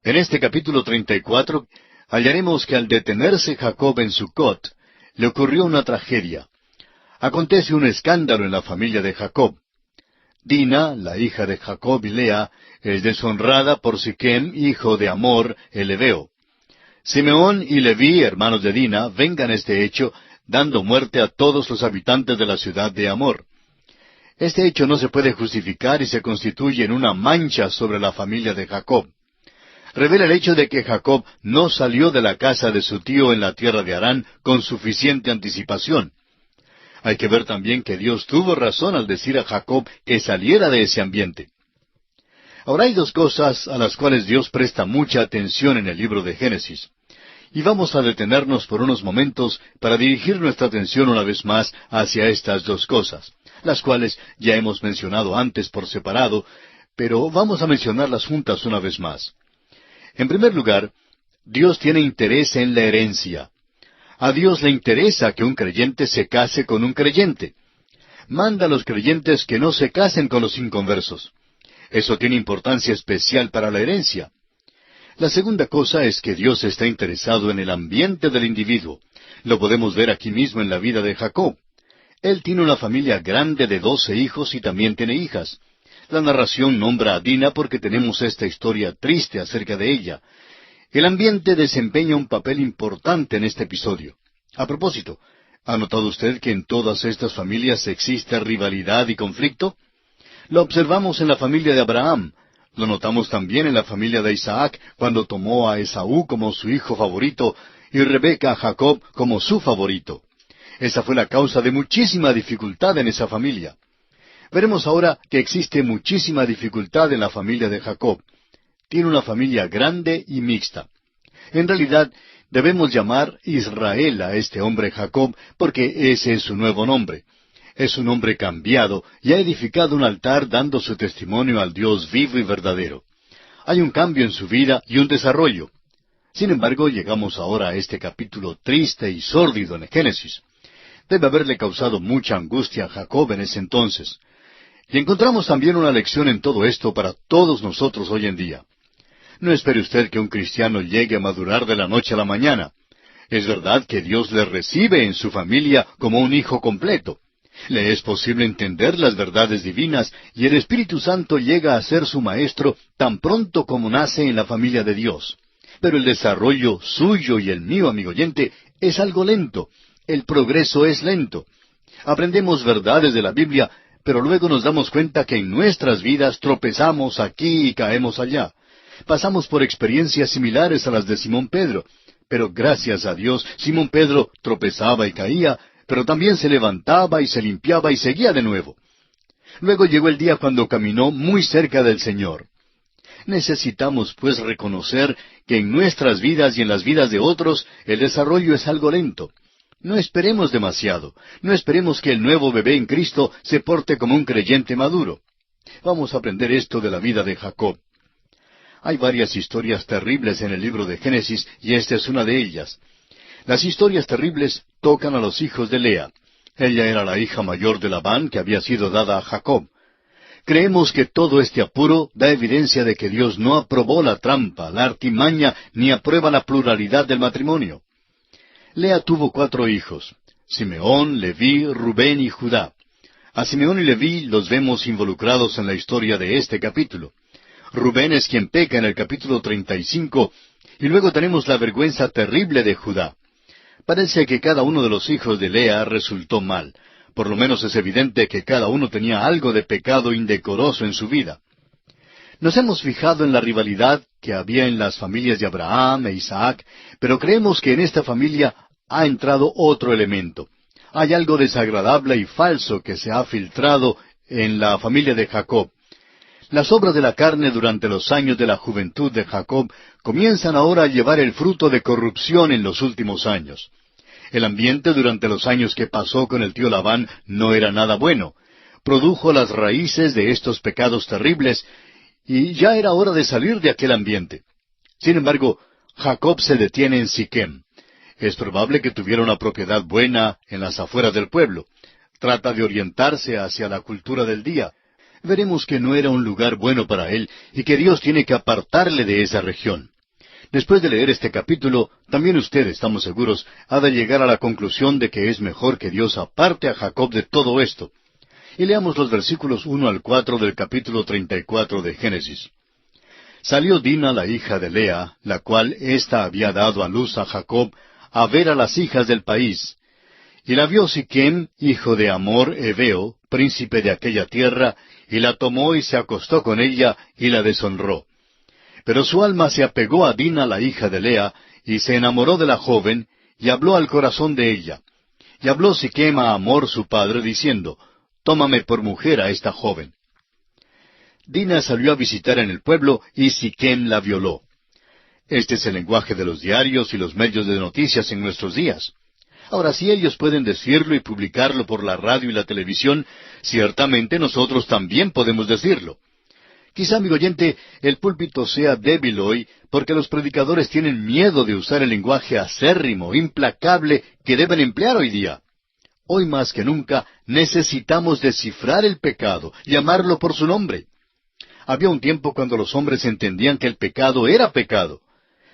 En este capítulo 34 hallaremos que al detenerse Jacob en Sucot, le ocurrió una tragedia. Acontece un escándalo en la familia de Jacob. Dina, la hija de Jacob y Lea, es deshonrada por Siquem, hijo de Hamor, el heveo. Simeón y Leví, hermanos de Dina, vengan este hecho, dando muerte a todos los habitantes de la ciudad de Hamor. Este hecho no se puede justificar y se constituye en una mancha sobre la familia de Jacob. Revela el hecho de que Jacob no salió de la casa de su tío en la tierra de Harán con suficiente anticipación. Hay que ver también que Dios tuvo razón al decir a Jacob que saliera de ese ambiente. Ahora hay dos cosas a las cuales Dios presta mucha atención en el libro de Génesis. Y vamos a detenernos por unos momentos para dirigir nuestra atención una vez más hacia estas dos cosas, las cuales ya hemos mencionado antes por separado, pero vamos a mencionarlas juntas una vez más. En primer lugar, Dios tiene interés en la herencia. A Dios le interesa que un creyente se case con un creyente. Manda a los creyentes que no se casen con los inconversos. Eso tiene importancia especial para la herencia. La segunda cosa es que Dios está interesado en el ambiente del individuo. Lo podemos ver aquí mismo en la vida de Jacob. Él tiene una familia grande de 12 hijos y también tiene hijas. La narración nombra a Dina porque tenemos esta historia triste acerca de ella. El ambiente desempeña un papel importante en este episodio. A propósito, ¿ha notado usted que en todas estas familias existe rivalidad y conflicto? Lo observamos en la familia de Abraham. Lo notamos también en la familia de Isaac, cuando tomó a Esaú como su hijo favorito y Rebeca a Jacob como su favorito. Esa fue la causa de muchísima dificultad en esa familia. Veremos ahora que existe muchísima dificultad en la familia de Jacob. Tiene una familia grande y mixta. En realidad, debemos llamar Israel a este hombre Jacob, porque ese es su nuevo nombre. Es un hombre cambiado y ha edificado un altar dando su testimonio al Dios vivo y verdadero. Hay un cambio en su vida y un desarrollo. Sin embargo, llegamos ahora a este capítulo triste y sórdido en Génesis. Debe haberle causado mucha angustia a Jacob en ese entonces. Y encontramos también una lección en todo esto para todos nosotros hoy en día. No espere usted que un cristiano llegue a madurar de la noche a la mañana. Es verdad que Dios le recibe en su familia como un hijo completo. Le es posible entender las verdades divinas y el Espíritu Santo llega a ser su maestro tan pronto como nace en la familia de Dios. Pero el desarrollo suyo y el mío, amigo oyente, es algo lento. El progreso es lento. Aprendemos verdades de la Biblia, pero luego nos damos cuenta que en nuestras vidas tropezamos aquí y caemos allá. Pasamos por experiencias similares a las de Simón Pedro, pero gracias a Dios, Simón Pedro tropezaba y caía, pero también se levantaba y se limpiaba y seguía de nuevo. Luego llegó el día cuando caminó muy cerca del Señor. Necesitamos, pues, reconocer que en nuestras vidas y en las vidas de otros el desarrollo es algo lento. No esperemos demasiado. No esperemos que el nuevo bebé en Cristo se porte como un creyente maduro. Vamos a aprender esto de la vida de Jacob. Hay varias historias terribles en el libro de Génesis y esta es una de ellas. Las historias terribles tocan a los hijos de Lea. Ella era la hija mayor de Labán que había sido dada a Jacob. Creemos que todo este apuro da evidencia de que Dios no aprobó la trampa, la artimaña, ni aprueba la pluralidad del matrimonio. Lea tuvo 4 hijos: Simeón, Leví, Rubén y Judá. A Simeón y Leví los vemos involucrados en la historia de este capítulo. Rubén es quien peca en el capítulo 35, y luego tenemos la vergüenza terrible de Judá. Parece que cada uno de los hijos de Lea resultó mal. Por lo menos es evidente que cada uno tenía algo de pecado indecoroso en su vida. Nos hemos fijado en la rivalidad que había en las familias de Abraham e Isaac, pero creemos que en esta familia ha entrado otro elemento. Hay algo desagradable y falso que se ha filtrado en la familia de Jacob. Las obras de la carne durante los años de la juventud de Jacob comienzan ahora a llevar el fruto de corrupción en los últimos años. El ambiente durante los años que pasó con el tío Labán no era nada bueno. Produjo las raíces de estos pecados terribles y ya era hora de salir de aquel ambiente. Sin embargo, Jacob se detiene en Siquem. Es probable que tuviera una propiedad buena en las afueras del pueblo. Trata de orientarse hacia la cultura del día. Veremos que no era un lugar bueno para él y que Dios tiene que apartarle de esa región. Después de leer este capítulo, también usted, estamos seguros, ha de llegar a la conclusión de que es mejor que Dios aparte a Jacob de todo esto. Y leamos los versículos 1 al 4 del capítulo 34 de Génesis. Salió Dina, la hija de Lea, la cual ésta había dado a luz a Jacob, a ver a las hijas del país. Y la vio Siquem, hijo de Hamor Heveo, príncipe de aquella tierra, y la tomó y se acostó con ella, y la deshonró. Pero su alma se apegó a Dina, la hija de Lea, y se enamoró de la joven, y habló al corazón de ella. Y habló Siquem a Hamor su padre, diciendo, Tómame por mujer a esta joven. Dina salió a visitar en el pueblo, y Siquem la violó. Este es el lenguaje de los diarios y los medios de noticias en nuestros días. Ahora, si ellos pueden decirlo y publicarlo por la radio y la televisión, ciertamente nosotros también podemos decirlo. Quizá, amigo oyente, el púlpito sea débil hoy porque los predicadores tienen miedo de usar el lenguaje acérrimo, implacable que deben emplear hoy día. Hoy más que nunca necesitamos descifrar el pecado, llamarlo por su nombre. Había un tiempo cuando los hombres entendían que el pecado era pecado.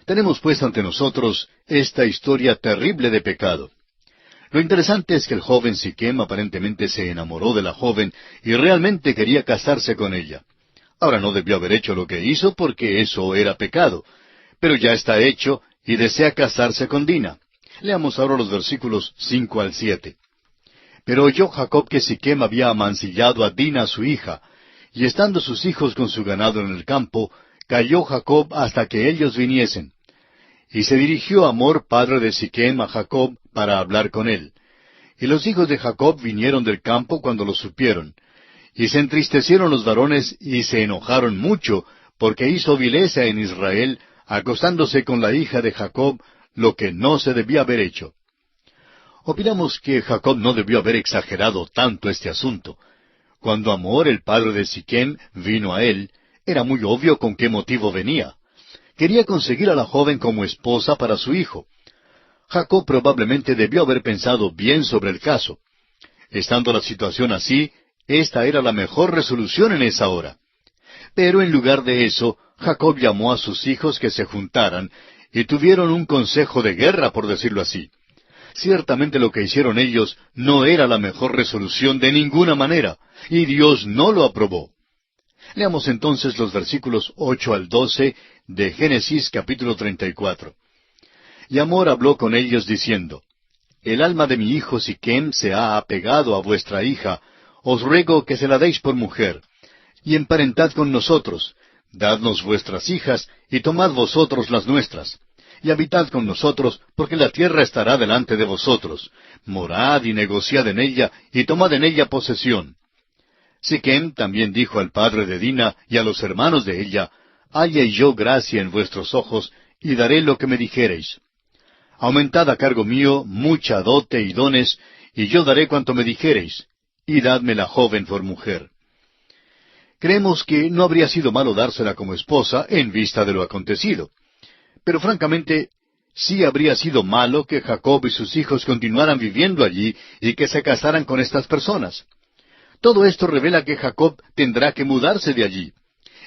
Tenemos pues ante nosotros esta historia terrible de pecado. Lo interesante es que el joven Siquem aparentemente se enamoró de la joven y realmente quería casarse con ella. Ahora no debió haber hecho lo que hizo porque eso era pecado, pero ya está hecho y desea casarse con Dina. Leamos ahora los versículos 5 al 7. Pero oyó Jacob que Siquem había amancillado a Dina su hija, y estando sus hijos con su ganado en el campo, calló Jacob hasta que ellos viniesen. Y se dirigió Hamor, padre de Siquem, a Jacob para hablar con él. Y los hijos de Jacob vinieron del campo cuando lo supieron. Y se entristecieron los varones y se enojaron mucho, porque hizo vileza en Israel, acostándose con la hija de Jacob, lo que no se debía haber hecho. Opinamos que Jacob no debió haber exagerado tanto este asunto. Cuando Hamor, el padre de Siquem, vino a él, era muy obvio con qué motivo venía. Quería conseguir a la joven como esposa para su hijo. Jacob probablemente debió haber pensado bien sobre el caso. Estando la situación así, esta era la mejor resolución en esa hora. Pero en lugar de eso, Jacob llamó a sus hijos que se juntaran, y tuvieron un consejo de guerra, por decirlo así. Ciertamente lo que hicieron ellos no era la mejor resolución de ninguna manera, y Dios no lo aprobó. Leamos entonces los versículos 8 al 12 de Génesis capítulo 34. Y Hamor habló con ellos diciendo, El alma de mi hijo Siquem se ha apegado a vuestra hija, os ruego que se la deis por mujer, y emparentad con nosotros, dadnos vuestras hijas, y tomad vosotros las nuestras, y habitad con nosotros, porque la tierra estará delante de vosotros, morad y negociad en ella, y tomad en ella posesión. Siquem también dijo al padre de Dina y a los hermanos de ella, Halle yo gracia en vuestros ojos, y daré lo que me dijereis. Aumentad a cargo mío mucha dote y dones, y yo daré cuanto me dijereis, y dadme la joven por mujer. Creemos que no habría sido malo dársela como esposa en vista de lo acontecido. Pero francamente, sí habría sido malo que Jacob y sus hijos continuaran viviendo allí y que se casaran con estas personas. Todo esto revela que Jacob tendrá que mudarse de allí.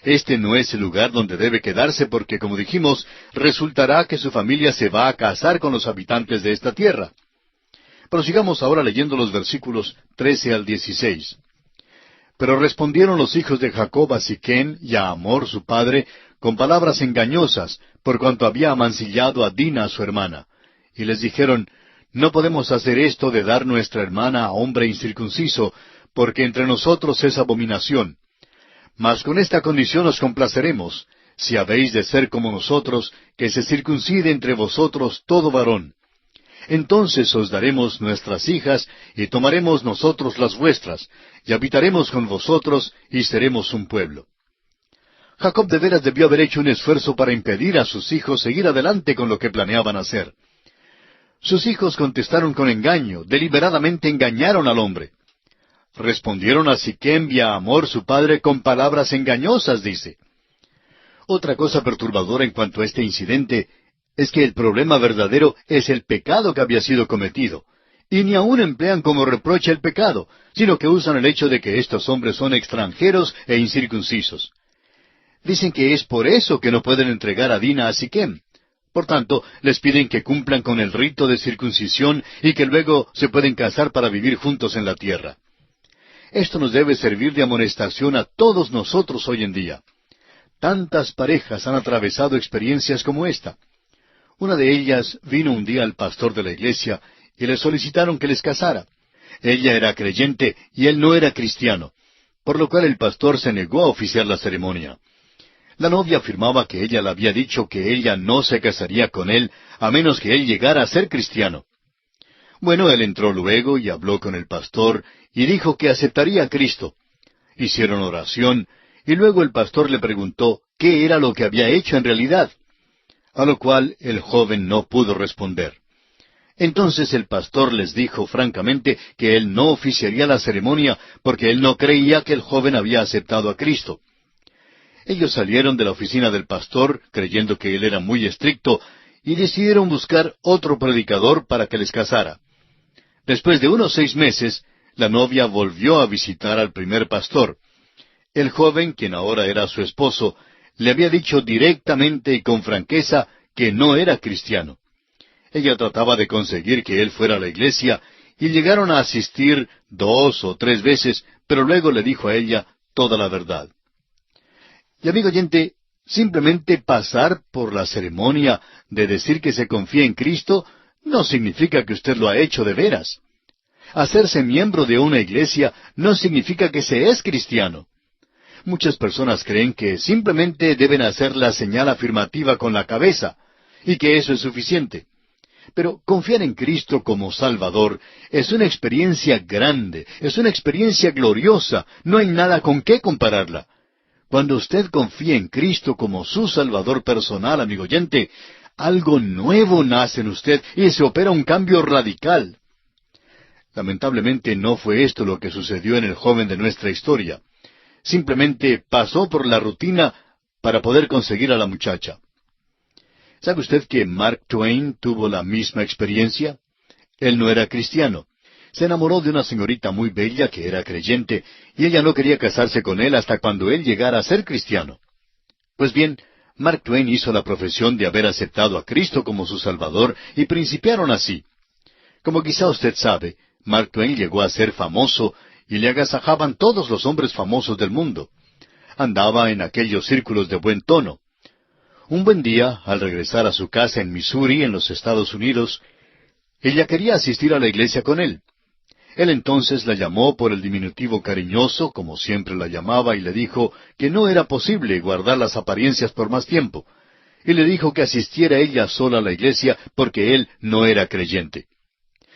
Este no es el lugar donde debe quedarse porque, como dijimos, resultará que su familia se va a casar con los habitantes de esta tierra. Prosigamos ahora leyendo los versículos 13 al 16. Pero respondieron los hijos de Jacob a Siquem y a Hamor su padre con palabras engañosas, por cuanto había amancillado a Dina su hermana. Y les dijeron, No podemos hacer esto de dar nuestra hermana a hombre incircunciso, porque entre nosotros es abominación. Mas con esta condición os complaceremos, si habéis de ser como nosotros, que se circuncide entre vosotros todo varón. Entonces os daremos nuestras hijas, y tomaremos nosotros las vuestras, y habitaremos con vosotros, y seremos un pueblo. Jacob de veras debió haber hecho un esfuerzo para impedir a sus hijos seguir adelante con lo que planeaban hacer. Sus hijos contestaron con engaño, deliberadamente engañaron al hombre. Respondieron a Siquem y a Hamor su padre con palabras engañosas, dice. Otra cosa perturbadora en cuanto a este incidente es que el problema verdadero es el pecado que había sido cometido, y ni aun emplean como reproche el pecado, sino que usan el hecho de que estos hombres son extranjeros e incircuncisos. Dicen que es por eso que no pueden entregar a Dina a Siquem, Por tanto, les piden que cumplan con el rito de circuncisión y que luego se pueden casar para vivir juntos en la tierra. Esto nos debe servir de amonestación a todos nosotros hoy en día. Tantas parejas han atravesado experiencias como esta. Una de ellas vino un día al pastor de la iglesia y le solicitaron que les casara. Ella era creyente y él no era cristiano, por lo cual el pastor se negó a oficiar la ceremonia. La novia afirmaba que ella le había dicho que ella no se casaría con él a menos que él llegara a ser cristiano. Bueno, él entró luego y habló con el pastor y dijo que aceptaría a Cristo. Hicieron oración y luego el pastor le preguntó qué era lo que había hecho en realidad, a lo cual el joven no pudo responder. Entonces el pastor les dijo francamente que él no oficiaría la ceremonia porque él no creía que el joven había aceptado a Cristo. Ellos salieron de la oficina del pastor, creyendo que él era muy estricto, y decidieron buscar otro predicador para que les casara. Después de unos 6 meses, la novia volvió a visitar al primer pastor. El joven, quien ahora era su esposo, le había dicho directamente y con franqueza que no era cristiano. Ella trataba de conseguir que él fuera a la iglesia, y llegaron a asistir 2 o 3 veces, pero luego le dijo a ella toda la verdad. Y amigo oyente, simplemente pasar por la ceremonia de decir que se confía en Cristo no significa que usted lo ha hecho de veras. Hacerse miembro de una iglesia no significa que se es cristiano. Muchas personas creen que simplemente deben hacer la señal afirmativa con la cabeza, y que eso es suficiente. Pero confiar en Cristo como Salvador es una experiencia grande, es una experiencia gloriosa, no hay nada con qué compararla. Cuando usted confía en Cristo como su Salvador personal, amigo oyente, algo nuevo nace en usted y se opera un cambio radical. Lamentablemente no fue esto lo que sucedió en el joven de nuestra historia. Simplemente pasó por la rutina para poder conseguir a la muchacha. ¿Sabe usted que Mark Twain tuvo la misma experiencia? Él no era cristiano. Se enamoró de una señorita muy bella que era creyente, y ella no quería casarse con él hasta cuando él llegara a ser cristiano. Pues bien, Mark Twain hizo la profesión de haber aceptado a Cristo como su Salvador, y principiaron así. Como quizá usted sabe, Mark Twain llegó a ser famoso, y le agasajaban todos los hombres famosos del mundo. Andaba en aquellos círculos de buen tono. Un buen día, al regresar a su casa en Missouri, en los Estados Unidos, ella quería asistir a la iglesia con él. Él entonces la llamó por el diminutivo cariñoso, como siempre la llamaba, y le dijo que no era posible guardar las apariencias por más tiempo. Y le dijo que asistiera ella sola a la iglesia porque él no era creyente.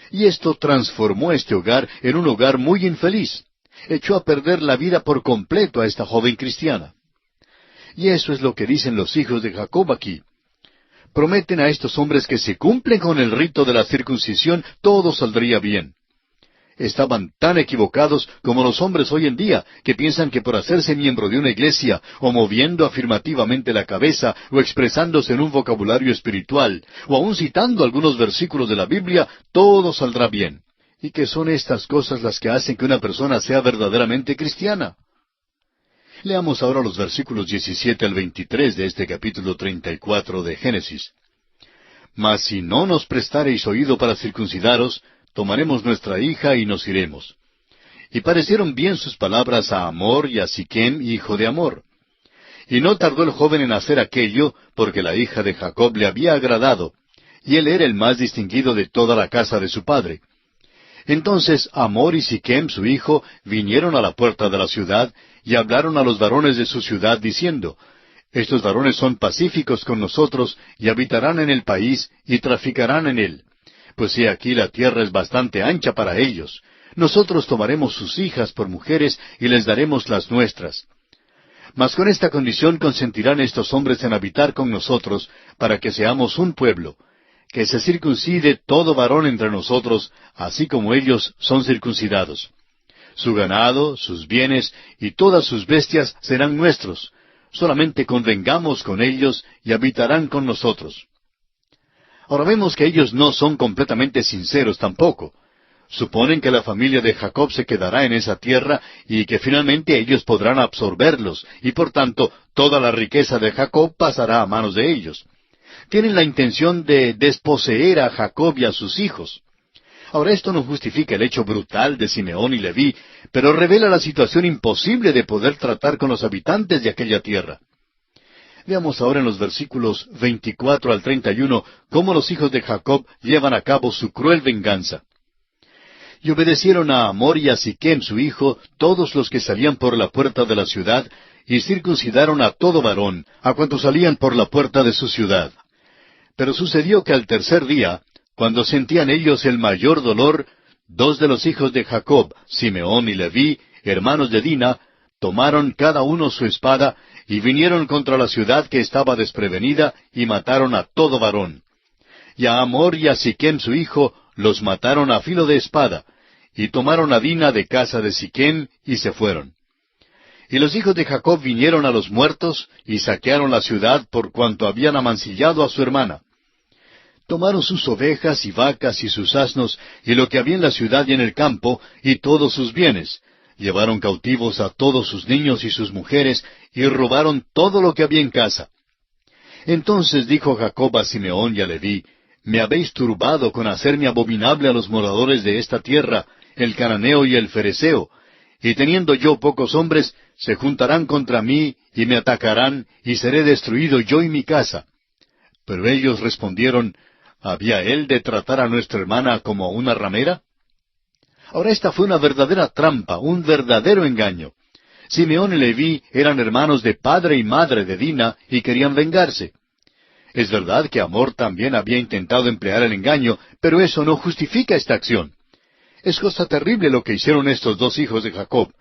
Y esto transformó este hogar en un hogar muy infeliz. Echó a perder la vida por completo a esta joven cristiana. Y eso es lo que dicen los hijos de Jacob aquí. Prometen a estos hombres que si cumplen con el rito de la circuncisión, todo saldría bien. Estaban tan equivocados como los hombres hoy en día, que piensan que por hacerse miembro de una iglesia, o moviendo afirmativamente la cabeza, o expresándose en un vocabulario espiritual, o aun citando algunos versículos de la Biblia, todo saldrá bien. Y que son estas cosas las que hacen que una persona sea verdaderamente cristiana. Leamos ahora los versículos 17 al 23 de este capítulo 34 de Génesis. Mas si no nos prestareis oído para circuncidaros, tomaremos nuestra hija y nos iremos. Y parecieron bien sus palabras a Hamor y a Siquem, hijo de Hamor. Y no tardó el joven en hacer aquello, porque la hija de Jacob le había agradado, y él era el más distinguido de toda la casa de su padre. Entonces Hamor y Siquem, su hijo, vinieron a la puerta de la ciudad, y hablaron a los varones de su ciudad, diciendo, Estos varones son pacíficos con nosotros, y habitarán en el país, y traficarán en él. Pues he aquí la tierra es bastante ancha para ellos. Nosotros tomaremos sus hijas por mujeres y les daremos las nuestras. Mas con esta condición consentirán estos hombres en habitar con nosotros, para que seamos un pueblo, que se circuncide todo varón entre nosotros, así como ellos son circuncidados. Su ganado, sus bienes y todas sus bestias serán nuestros. Solamente convengamos con ellos y habitarán con nosotros. Ahora vemos que ellos no son completamente sinceros tampoco. Suponen que la familia de Jacob se quedará en esa tierra y que finalmente ellos podrán absorberlos, y por tanto toda la riqueza de Jacob pasará a manos de ellos. Tienen la intención de desposeer a Jacob y a sus hijos. Ahora, esto no justifica el hecho brutal de Simeón y Leví, pero revela la situación imposible de poder tratar con los habitantes de aquella tierra. Veamos ahora en los versículos 24 al 31 cómo los hijos de Jacob llevan a cabo su cruel venganza. Y obedecieron a Hamor y a Siquem su hijo todos los que salían por la puerta de la ciudad, y circuncidaron a todo varón, a cuantos salían por la puerta de su ciudad. Pero sucedió que al tercer día, cuando sentían ellos el mayor dolor, dos de los hijos de Jacob, Simeón y Leví, hermanos de Dina, tomaron cada uno su espada, y vinieron contra la ciudad que estaba desprevenida, y mataron a todo varón. Y a Hamor y a Siquem su hijo los mataron a filo de espada, y tomaron a Dina de casa de Siquem, y se fueron. Y los hijos de Jacob vinieron a los muertos, y saquearon la ciudad por cuanto habían amancillado a su hermana. Tomaron sus ovejas y vacas y sus asnos, y lo que había en la ciudad y en el campo, y todos sus bienes. Llevaron cautivos a todos sus niños y sus mujeres, y robaron todo lo que había en casa. Entonces dijo Jacob a Simeón y a Leví: Me habéis turbado con hacerme abominable a los moradores de esta tierra, el cananeo y el fereceo, y teniendo yo pocos hombres, se juntarán contra mí, y me atacarán, y seré destruido yo y mi casa. Pero ellos respondieron: ¿Había él de tratar a nuestra hermana como a una ramera? Ahora esta fue una verdadera trampa, un verdadero engaño. Simeón y Leví eran hermanos de padre y madre de Dina y querían vengarse. Es verdad que Hamor también había intentado emplear el engaño, pero eso no justifica esta acción. Es cosa terrible lo que hicieron estos dos hijos de Jacob.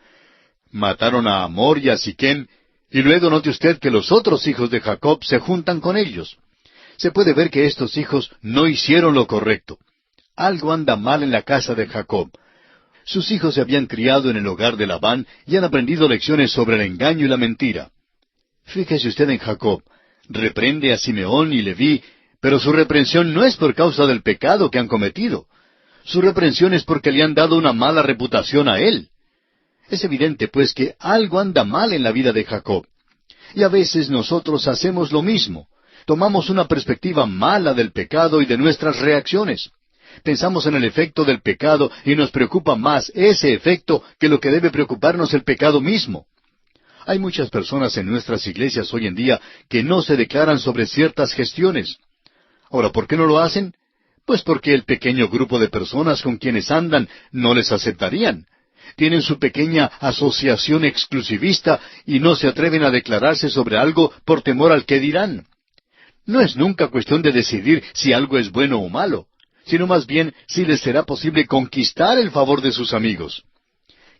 Mataron a Hamor y a Siquem, y luego note usted que los otros hijos de Jacob se juntan con ellos. Se puede ver que estos hijos no hicieron lo correcto. Algo anda mal en la casa de Jacob. Sus hijos se habían criado en el hogar de Labán y han aprendido lecciones sobre el engaño y la mentira. Fíjese usted en Jacob. Reprende a Simeón y Leví, pero su reprensión no es por causa del pecado que han cometido. Su reprensión es porque le han dado una mala reputación a él. Es evidente, pues, que algo anda mal en la vida de Jacob. Y a veces nosotros hacemos lo mismo. Tomamos una perspectiva mala del pecado y de nuestras reacciones. Pensamos en el efecto del pecado y nos preocupa más ese efecto que lo que debe preocuparnos el pecado mismo. Hay muchas personas en nuestras iglesias hoy en día que no se declaran sobre ciertas gestiones. Ahora, ¿por qué no lo hacen? Pues porque el pequeño grupo de personas con quienes andan no les aceptarían. Tienen su pequeña asociación exclusivista y no se atreven a declararse sobre algo por temor al que dirán. No es nunca cuestión de decidir si algo es bueno o malo, sino más bien si les será posible conquistar el favor de sus amigos.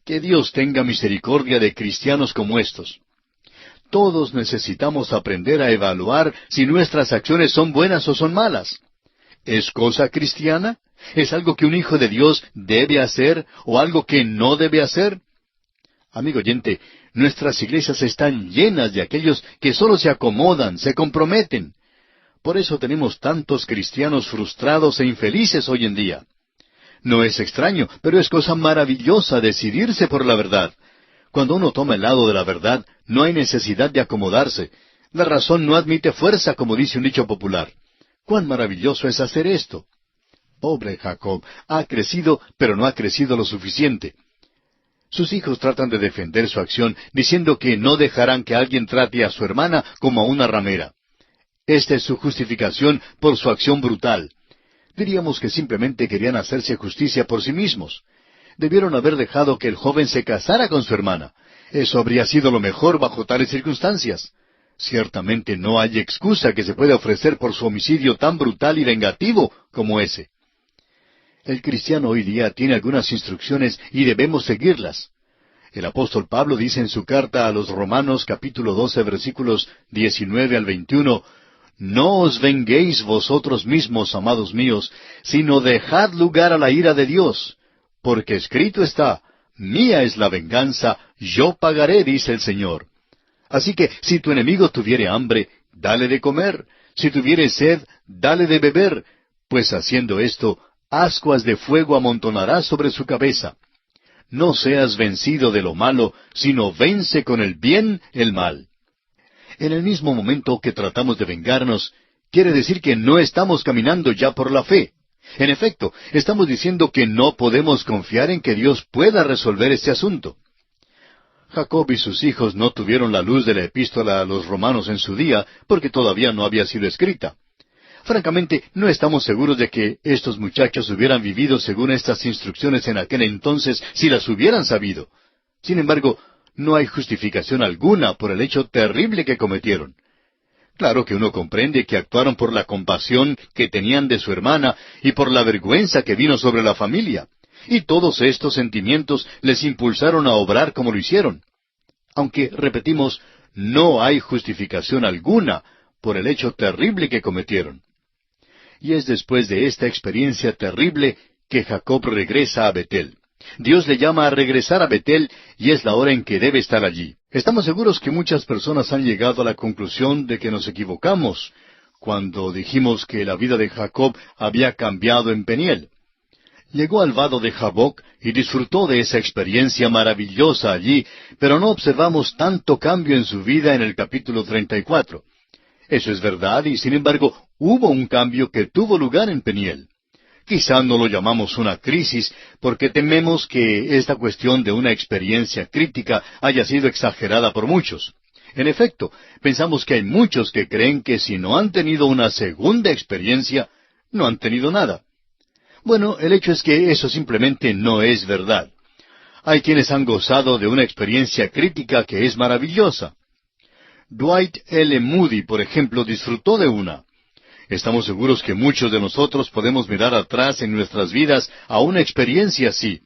Que Dios tenga misericordia de cristianos como estos. Todos necesitamos aprender a evaluar si nuestras acciones son buenas o son malas. ¿Es cosa cristiana? ¿Es algo que un hijo de Dios debe hacer o algo que no debe hacer? Amigo oyente, nuestras iglesias están llenas de aquellos que solo se acomodan, se comprometen. Por eso tenemos tantos cristianos frustrados e infelices hoy en día. No es extraño, pero es cosa maravillosa decidirse por la verdad. Cuando uno toma el lado de la verdad, no hay necesidad de acomodarse. La razón no admite fuerza, como dice un dicho popular. ¡Cuán maravilloso es hacer esto! Pobre Jacob, ha crecido, pero no ha crecido lo suficiente. Sus hijos tratan de defender su acción, diciendo que no dejarán que alguien trate a su hermana como a una ramera. Esta es su justificación por su acción brutal. Diríamos que simplemente querían hacerse justicia por sí mismos. Debieron haber dejado que el joven se casara con su hermana. Eso habría sido lo mejor bajo tales circunstancias. Ciertamente no hay excusa que se pueda ofrecer por su homicidio tan brutal y vengativo como ese. El cristiano hoy día tiene algunas instrucciones y debemos seguirlas. El apóstol Pablo dice en su carta a los Romanos capítulo 12 versículos 19 al 21, «No os venguéis vosotros mismos, amados míos, sino dejad lugar a la ira de Dios, porque escrito está, mía es la venganza, yo pagaré, dice el Señor». Así que si tu enemigo tuviere hambre, dale de comer; si tuviere sed, dale de beber, pues haciendo esto, ascuas de fuego amontonarás sobre su cabeza. No seas vencido de lo malo, sino vence con el bien el mal. En el mismo momento que tratamos de vengarnos, quiere decir que no estamos caminando ya por la fe. En efecto, estamos diciendo que no podemos confiar en que Dios pueda resolver este asunto. Jacob y sus hijos no tuvieron la luz de la epístola a los romanos en su día, porque todavía no había sido escrita. Francamente, no estamos seguros de que estos muchachos hubieran vivido según estas instrucciones en aquel entonces si las hubieran sabido. Sin embargo, no hay justificación alguna por el hecho terrible que cometieron. Claro que uno comprende que actuaron por la compasión que tenían de su hermana y por la vergüenza que vino sobre la familia. Y todos estos sentimientos les impulsaron a obrar como lo hicieron. Aunque, repetimos, no hay justificación alguna por el hecho terrible que cometieron. Y es después de esta experiencia terrible que Jacob regresa a Betel. Dios le llama a regresar a Betel y es la hora en que debe estar allí. Estamos seguros que muchas personas han llegado a la conclusión de que nos equivocamos cuando dijimos que la vida de Jacob había cambiado en Peniel. Llegó al vado de Jaboc y disfrutó de esa experiencia maravillosa allí, pero no observamos tanto cambio en su vida en el capítulo 34. Eso es verdad, y sin embargo hubo un cambio que tuvo lugar en Peniel. Quizá no lo llamamos una crisis, porque tememos que esta cuestión de una experiencia crítica haya sido exagerada por muchos. En efecto, pensamos que hay muchos que creen que si no han tenido una segunda experiencia, no han tenido nada. Bueno, el hecho es que eso simplemente no es verdad. Hay quienes han gozado de una experiencia crítica que es maravillosa. Dwight L. Moody, por ejemplo, disfrutó de una. Estamos seguros que muchos de nosotros podemos mirar atrás en nuestras vidas a una experiencia así.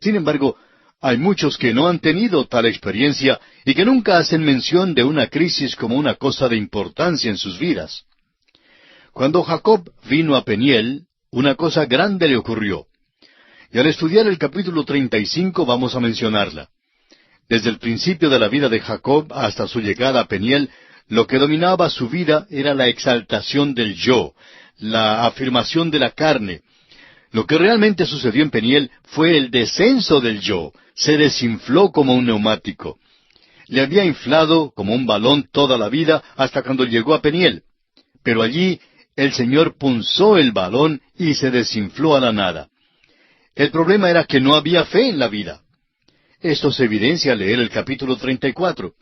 Sin embargo, hay muchos que no han tenido tal experiencia y que nunca hacen mención de una crisis como una cosa de importancia en sus vidas. Cuando Jacob vino a Peniel, una cosa grande le ocurrió. Y al estudiar el capítulo 35 vamos a mencionarla. Desde el principio de la vida de Jacob hasta su llegada a Peniel, lo que dominaba su vida era la exaltación del yo, la afirmación de la carne. Lo que realmente sucedió en Peniel fue el descenso del yo. Se desinfló como un neumático. Le había inflado como un balón toda la vida hasta cuando llegó a Peniel. Pero allí el Señor punzó el balón y se desinfló a la nada. El problema era que no había fe en la vida. Esto se evidencia al leer el capítulo 34.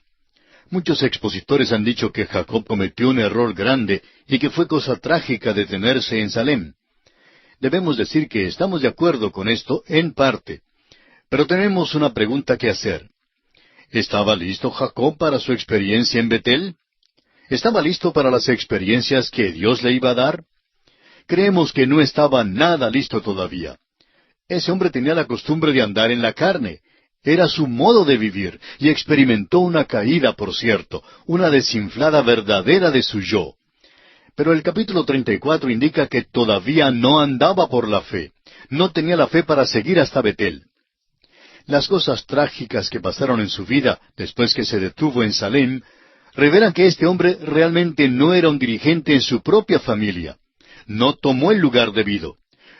Muchos expositores han dicho que Jacob cometió un error grande y que fue cosa trágica detenerse en Salem. Debemos decir que estamos de acuerdo con esto en parte. Pero tenemos una pregunta que hacer. ¿Estaba listo Jacob para su experiencia en Betel? ¿Estaba listo para las experiencias que Dios le iba a dar? Creemos que no estaba nada listo todavía. Ese hombre tenía la costumbre de andar en la carne. Era su modo de vivir, y experimentó una caída, por cierto, una desinflada verdadera de su yo. Pero el capítulo 34 indica que todavía no andaba por la fe. No tenía la fe para seguir hasta Betel. Las cosas trágicas que pasaron en su vida después que se detuvo en Salem revelan que este hombre realmente no era un dirigente en su propia familia. No tomó el lugar debido.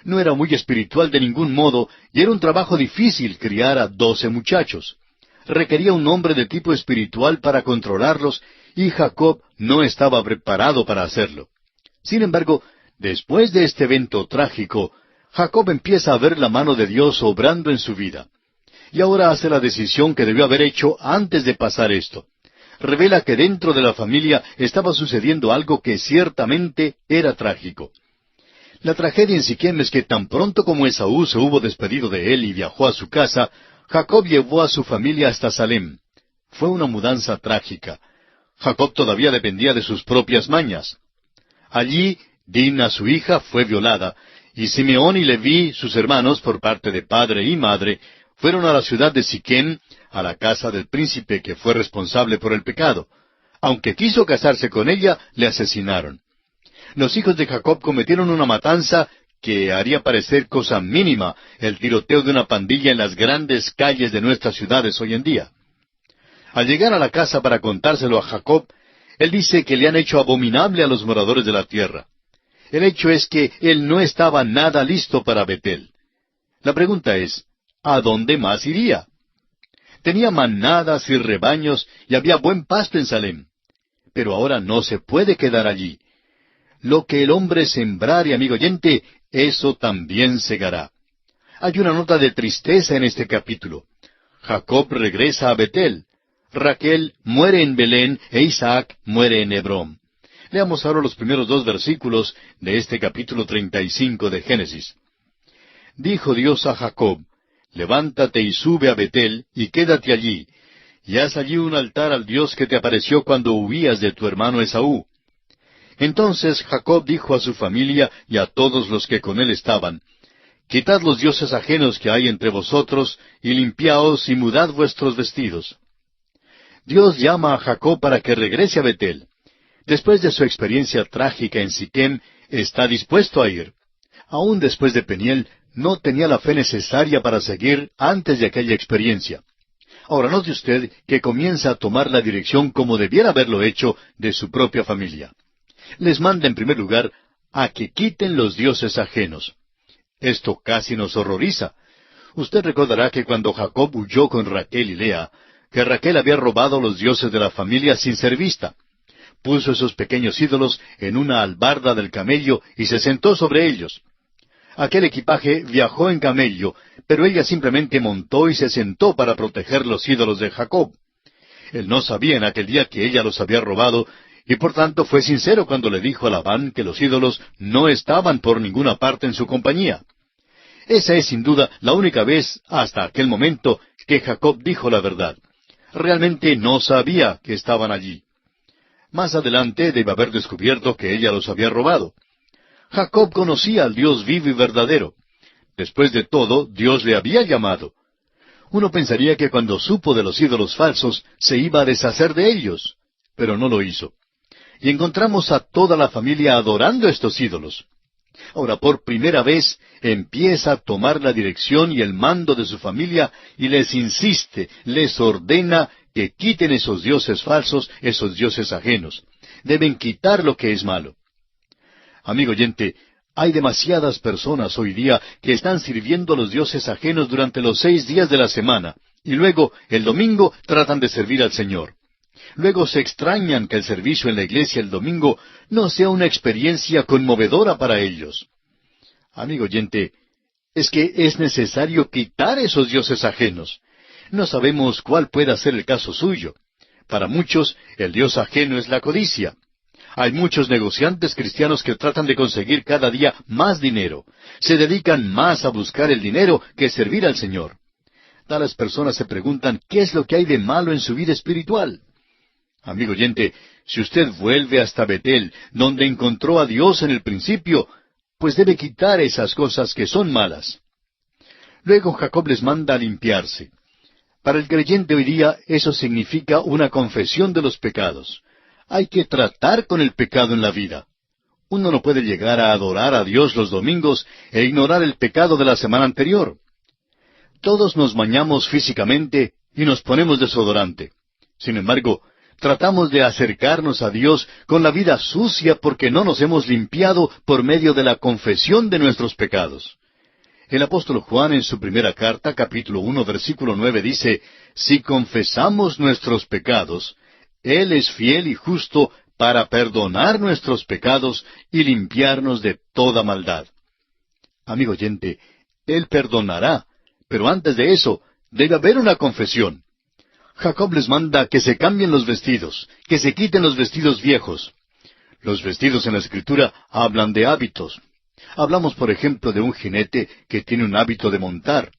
No era muy espiritual de ningún modo y era un trabajo difícil criar a 12 muchachos. Requería un hombre de tipo espiritual para controlarlos y Jacob no estaba preparado para hacerlo. Sin embargo, después de este evento trágico, Jacob empieza a ver la mano de Dios obrando en su vida. Y ahora hace la decisión que debió haber hecho antes de pasar esto. Revela que dentro de la familia estaba sucediendo algo que ciertamente era trágico. La tragedia en Siquem es que tan pronto como Esaú se hubo despedido de él y viajó a su casa, Jacob llevó a su familia hasta Salem. Fue una mudanza trágica. Jacob todavía dependía de sus propias mañas. Allí, Dina, su hija, fue violada, y Simeón y Leví, sus hermanos, por parte de padre y madre, fueron a la ciudad de Siquem, a la casa del príncipe que fue responsable por el pecado. Aunque quiso casarse con ella, le asesinaron. Los hijos de Jacob cometieron una matanza que haría parecer cosa mínima el tiroteo de una pandilla en las grandes calles de nuestras ciudades hoy en día. Al llegar a la casa para contárselo a Jacob, él dice que le han hecho abominable a los moradores de la tierra. El hecho es que él no estaba nada listo para Betel. La pregunta es, ¿a dónde más iría? Tenía manadas y rebaños y había buen pasto en Salem. Pero ahora no se puede quedar allí. lo que el hombre sembrare, amigo oyente, eso también segará. Hay una nota de tristeza en este capítulo. Jacob regresa a Betel. Raquel muere en Belén e Isaac muere en Hebrón. Leamos ahora los primeros 2 versículos de este capítulo 35 de Génesis. Dijo Dios a Jacob, levántate y sube a Betel, y quédate allí, y haz allí un altar al Dios que te apareció cuando huías de tu hermano Esaú. Entonces Jacob dijo a su familia y a todos los que con él estaban, quitad los dioses ajenos que hay entre vosotros, y limpiaos y mudad vuestros vestidos. Dios llama a Jacob para que regrese a Betel. Después de su experiencia trágica en Siquem, está dispuesto a ir. Aún después de Peniel, no tenía la fe necesaria para seguir antes de aquella experiencia. Ahora note usted que comienza a tomar la dirección como debiera haberlo hecho de su propia familia. Les manda en primer lugar a que quiten los dioses ajenos. Esto casi nos horroriza. Usted recordará que cuando Jacob huyó con Raquel y Lea, que Raquel había robado los dioses de la familia sin ser vista. Puso esos pequeños ídolos en una albarda del camello y se sentó sobre ellos. Aquel equipaje viajó en camello, pero ella simplemente montó y se sentó para proteger los ídolos de Jacob. Él no sabía en aquel día que ella los había robado, y por tanto fue sincero cuando le dijo a Labán que los ídolos no estaban por ninguna parte en su compañía. Esa es sin duda la única vez hasta aquel momento que Jacob dijo la verdad. Realmente no sabía que estaban allí. Más adelante debe haber descubierto que ella los había robado. Jacob conocía al Dios vivo y verdadero. Después de todo, Dios le había llamado. Uno pensaría que cuando supo de los ídolos falsos, se iba a deshacer de ellos, pero no lo hizo. Y encontramos a toda la familia adorando estos ídolos. Ahora, por primera vez, empieza a tomar la dirección y el mando de su familia y les insiste, les ordena que quiten esos dioses falsos, esos dioses ajenos. Deben quitar lo que es malo. Amigo oyente, hay demasiadas personas hoy día que están sirviendo a los dioses ajenos durante los 6 días de la semana, y luego, el domingo, tratan de servir al Señor. Luego se extrañan que el servicio en la iglesia el domingo no sea una experiencia conmovedora para ellos. Amigo oyente, es que es necesario quitar esos dioses ajenos. No sabemos cuál pueda ser el caso suyo. Para muchos, el dios ajeno es la codicia. Hay muchos negociantes cristianos que tratan de conseguir cada día más dinero. Se dedican más a buscar el dinero que servir al Señor. Tales personas se preguntan, ¿qué es lo que hay de malo en su vida espiritual? Amigo oyente, si usted vuelve hasta Betel, donde encontró a Dios en el principio, pues debe quitar esas cosas que son malas. Luego Jacob les manda a limpiarse. Para el creyente hoy día eso significa una confesión de los pecados. Hay que tratar con el pecado en la vida. Uno no puede llegar a adorar a Dios los domingos e ignorar el pecado de la semana anterior. Todos nos bañamos físicamente y nos ponemos desodorante. Sin embargo, tratamos de acercarnos a Dios con la vida sucia porque no nos hemos limpiado por medio de la confesión de nuestros pecados. El apóstol Juan en su primera carta, capítulo 1, versículo 9, dice, si confesamos nuestros pecados, Él es fiel y justo para perdonar nuestros pecados y limpiarnos de toda maldad. Amigo oyente, Él perdonará, pero antes de eso, debe haber una confesión. Jacob les manda que se cambien los vestidos, que se quiten los vestidos viejos. Los vestidos en la Escritura hablan de hábitos. Hablamos, por ejemplo, de un jinete que tiene un hábito de montar,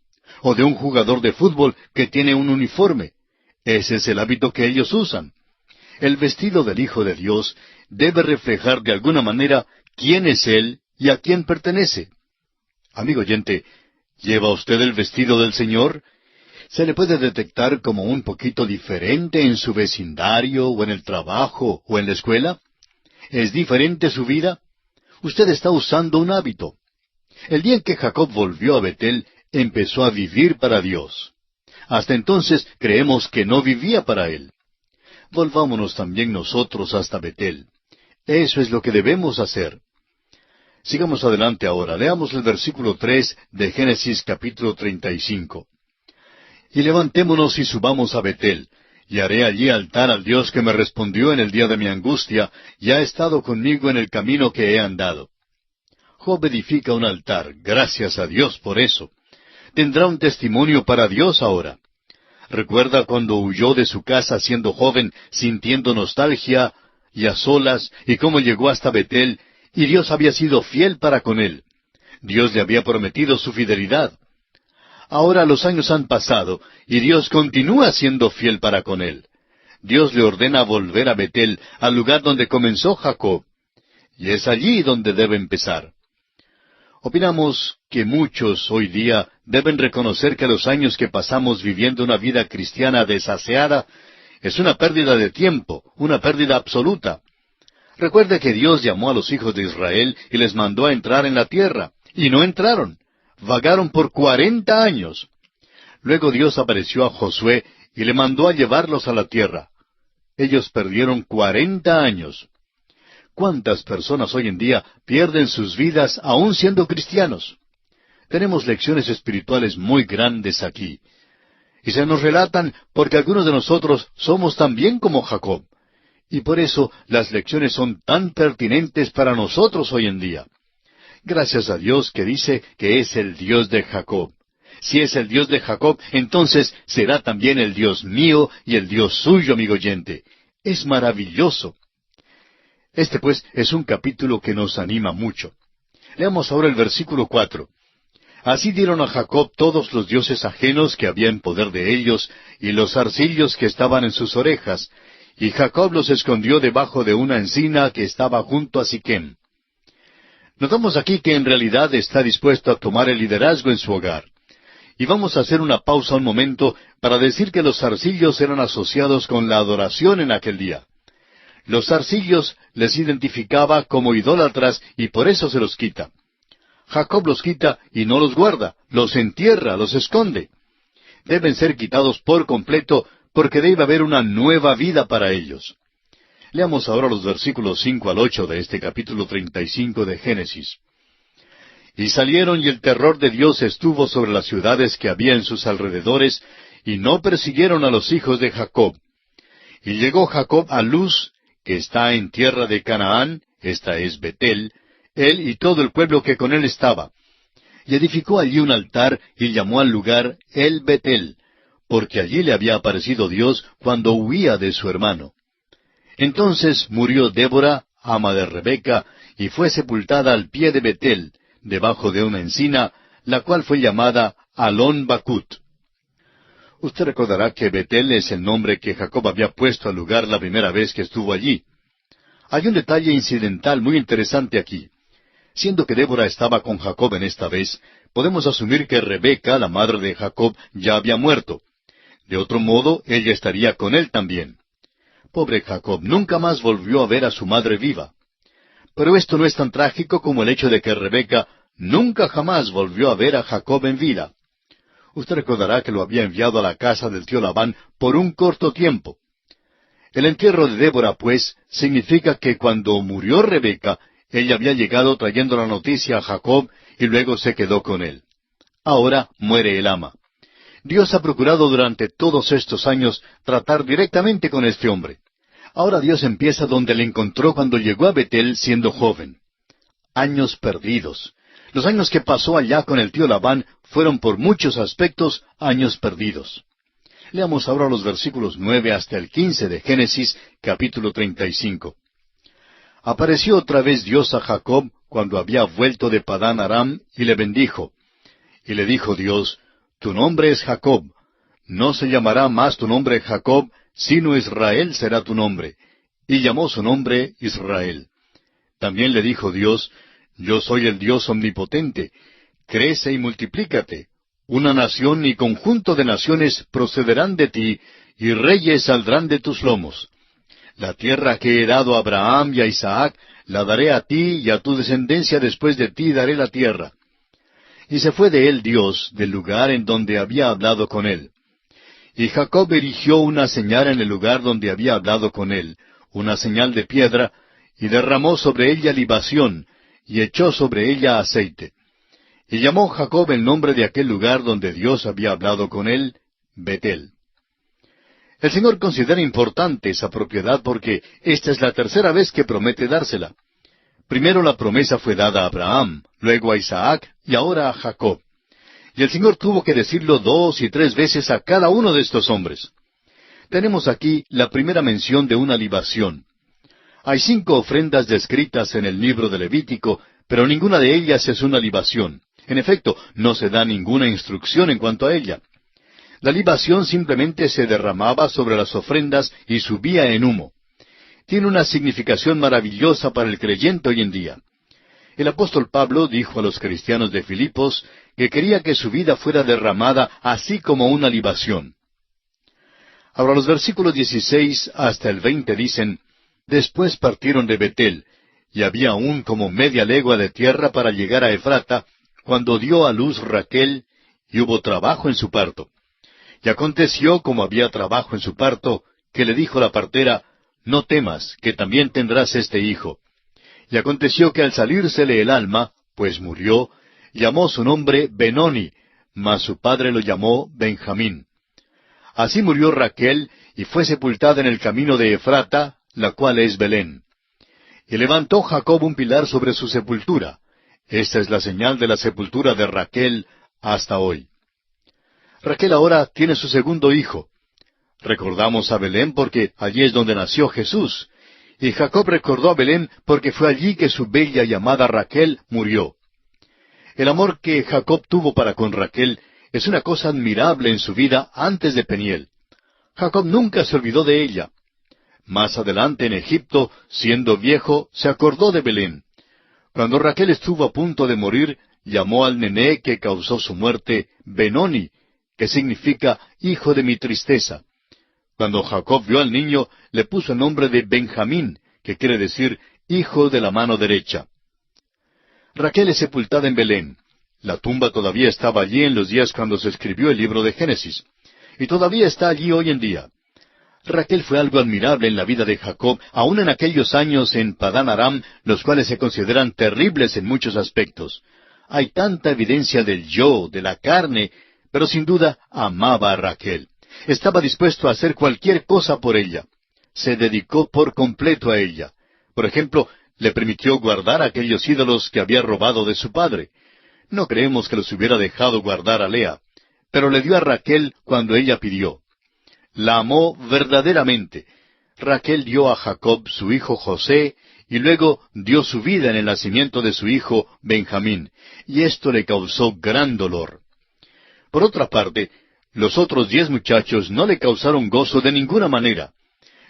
o de un jugador de fútbol que tiene un uniforme. Ese es el hábito que ellos usan. El vestido del Hijo de Dios debe reflejar de alguna manera quién es Él y a quién pertenece. Amigo oyente, ¿lleva usted el vestido del Señor? ¿Se le puede detectar como un poquito diferente en su vecindario, o en el trabajo, o en la escuela? ¿Es diferente su vida? Usted está usando un hábito. El día en que Jacob volvió a Betel, empezó a vivir para Dios. Hasta entonces creemos que no vivía para Él. Volvámonos también nosotros hasta Betel. Eso es lo que debemos hacer. Sigamos adelante ahora. Leamos el versículo 3 de Génesis capítulo 35. Y levantémonos y subamos a Betel, y haré allí altar al Dios que me respondió en el día de mi angustia, y ha estado conmigo en el camino que he andado. Job edifica un altar, gracias a Dios por eso. Tendrá un testimonio para Dios ahora. Recuerda cuando huyó de su casa siendo joven, sintiendo nostalgia y a solas, y cómo llegó hasta Betel, y Dios había sido fiel para con él. Dios le había prometido su fidelidad. Ahora los años han pasado, y Dios continúa siendo fiel para con él. Dios le ordena volver a Betel, al lugar donde comenzó Jacob. Y es allí donde debe empezar. Opinamos que muchos hoy día deben reconocer que los años que pasamos viviendo una vida cristiana desaseada es una pérdida de tiempo, una pérdida absoluta. Recuerde que Dios llamó a los hijos de Israel y les mandó a entrar en la tierra, y no entraron. Vagaron por 40 años. Luego Dios apareció a Josué y le mandó a llevarlos a la tierra. Ellos perdieron 40 años. ¿Cuántas personas hoy en día pierden sus vidas aún siendo cristianos? Tenemos lecciones espirituales muy grandes aquí. Y se nos relatan porque algunos de nosotros somos también como Jacob. Y por eso las lecciones son tan pertinentes para nosotros hoy en día. Gracias a Dios que dice que es el Dios de Jacob. Si es el Dios de Jacob, entonces será también el Dios mío y el Dios suyo, amigo oyente. Es maravilloso. Este, pues, es un capítulo que nos anima mucho. Leamos ahora el versículo 4. Así dieron a Jacob todos los dioses ajenos que había en poder de ellos, y los zarcillos que estaban en sus orejas, y Jacob los escondió debajo de una encina que estaba junto a Siquem. Notamos aquí que en realidad está dispuesto a tomar el liderazgo en su hogar. Y vamos a hacer una pausa un momento para decir que los zarcillos eran asociados con la adoración en aquel día. Los zarcillos les identificaba como idólatras y por eso se los quita. Jacob los quita y no los guarda, los entierra, los esconde. Deben ser quitados por completo porque debe haber una nueva vida para ellos. Leamos ahora los versículos 5 al 8 de este capítulo 35 de Génesis. Y salieron y el terror de Dios estuvo sobre las ciudades que había en sus alrededores, y no persiguieron a los hijos de Jacob. Y llegó Jacob a Luz, que está en tierra de Canaán, esta es Betel, él y todo el pueblo que con él estaba. Y edificó allí un altar y llamó al lugar El Betel, porque allí le había aparecido Dios cuando huía de su hermano. Entonces murió Débora, ama de Rebeca, y fue sepultada al pie de Betel, debajo de una encina, la cual fue llamada Alon Bakut. Usted recordará que Betel es el nombre que Jacob había puesto al lugar la primera vez que estuvo allí. Hay un detalle incidental muy interesante aquí. Siendo que Débora estaba con Jacob en esta vez, podemos asumir que Rebeca, la madre de Jacob, ya había muerto. De otro modo, ella estaría con él también. Pobre Jacob, nunca más volvió a ver a su madre viva. Pero esto no es tan trágico como el hecho de que Rebeca nunca jamás volvió a ver a Jacob en vida. Usted recordará que lo había enviado a la casa del tío Labán por un corto tiempo. El entierro de Débora, pues, significa que cuando murió Rebeca, ella había llegado trayendo la noticia a Jacob y luego se quedó con él. Ahora muere el ama. Dios ha procurado durante todos estos años tratar directamente con este hombre. Ahora Dios empieza donde le encontró cuando llegó a Betel siendo joven. Años perdidos. Los años que pasó allá con el tío Labán fueron por muchos aspectos años perdidos. Leamos ahora los versículos 9 hasta el 15 de Génesis, capítulo 35. Apareció otra vez Dios a Jacob cuando había vuelto de Padán Aram y le bendijo. Y le dijo Dios, tu nombre es Jacob, no se llamará más tu nombre Jacob, sino Israel será tu nombre. Y llamó su nombre Israel. También le dijo Dios, yo soy el Dios omnipotente, crece y multiplícate. Una nación y conjunto de naciones procederán de ti, y reyes saldrán de tus lomos. La tierra que he dado a Abraham y a Isaac, la daré a ti y a tu descendencia después de ti daré la tierra. Y se fue de él Dios del lugar en donde había hablado con él. Y Jacob erigió una señal en el lugar donde había hablado con él, una señal de piedra, y derramó sobre ella libación, y echó sobre ella aceite. Y llamó Jacob el nombre de aquel lugar donde Dios había hablado con él, Betel. El Señor considera importante esa propiedad porque esta es la tercera vez que promete dársela. Primero la promesa fue dada a Abraham, luego a Isaac y ahora a Jacob. Y el Señor tuvo que decirlo 2 y 3 veces a cada uno de estos hombres. Tenemos aquí la primera mención de una libación. Hay 5 ofrendas descritas en el libro de Levítico, pero ninguna de ellas es una libación. En efecto, no se da ninguna instrucción en cuanto a ella. La libación simplemente se derramaba sobre las ofrendas y subía en humo. Tiene una significación maravillosa para el creyente hoy en día. El apóstol Pablo dijo a los cristianos de Filipos que quería que su vida fuera derramada así como una libación. Ahora los versículos 16 hasta el 20 dicen, Después partieron de Betel, y había aún como media legua de tierra para llegar a Efrata, cuando dio a luz Raquel, y hubo trabajo en su parto. Y aconteció, como había trabajo en su parto, que le dijo la partera, No temas, que también tendrás este hijo. Y aconteció que al salírsele el alma, pues murió, llamó su nombre Benoni, mas su padre lo llamó Benjamín. Así murió Raquel, y fue sepultada en el camino de Efrata, la cual es Belén. Y levantó Jacob un pilar sobre su sepultura. Esta es la señal de la sepultura de Raquel hasta hoy. Raquel ahora tiene su segundo hijo. Recordamos a Belén porque allí es donde nació Jesús. Y Jacob recordó a Belén porque fue allí que su bella y amada Raquel murió. El amor que Jacob tuvo para con Raquel es una cosa admirable en su vida antes de Peniel. Jacob nunca se olvidó de ella. Más adelante en Egipto, siendo viejo, se acordó de Belén. Cuando Raquel estuvo a punto de morir, llamó al nené que causó su muerte Benoni, que significa hijo de mi tristeza. Cuando Jacob vio al niño, le puso el nombre de Benjamín, que quiere decir hijo de la mano derecha. Raquel es sepultada en Belén. La tumba todavía estaba allí en los días cuando se escribió el libro de Génesis, y todavía está allí hoy en día. Raquel fue algo admirable en la vida de Jacob, aun en aquellos años en Padán Aram, los cuales se consideran terribles en muchos aspectos. Hay tanta evidencia del yo, de la carne, pero sin duda amaba a Raquel. Estaba dispuesto a hacer cualquier cosa por ella. Se dedicó por completo a ella. Por ejemplo, le permitió guardar aquellos ídolos que había robado de su padre. No creemos que los hubiera dejado guardar a Lea, pero le dio a Raquel cuando ella pidió. La amó verdaderamente. Raquel dio a Jacob su hijo José, y luego dio su vida en el nacimiento de su hijo Benjamín, y esto le causó gran dolor. Por otra parte, los otros 10 muchachos no le causaron gozo de ninguna manera.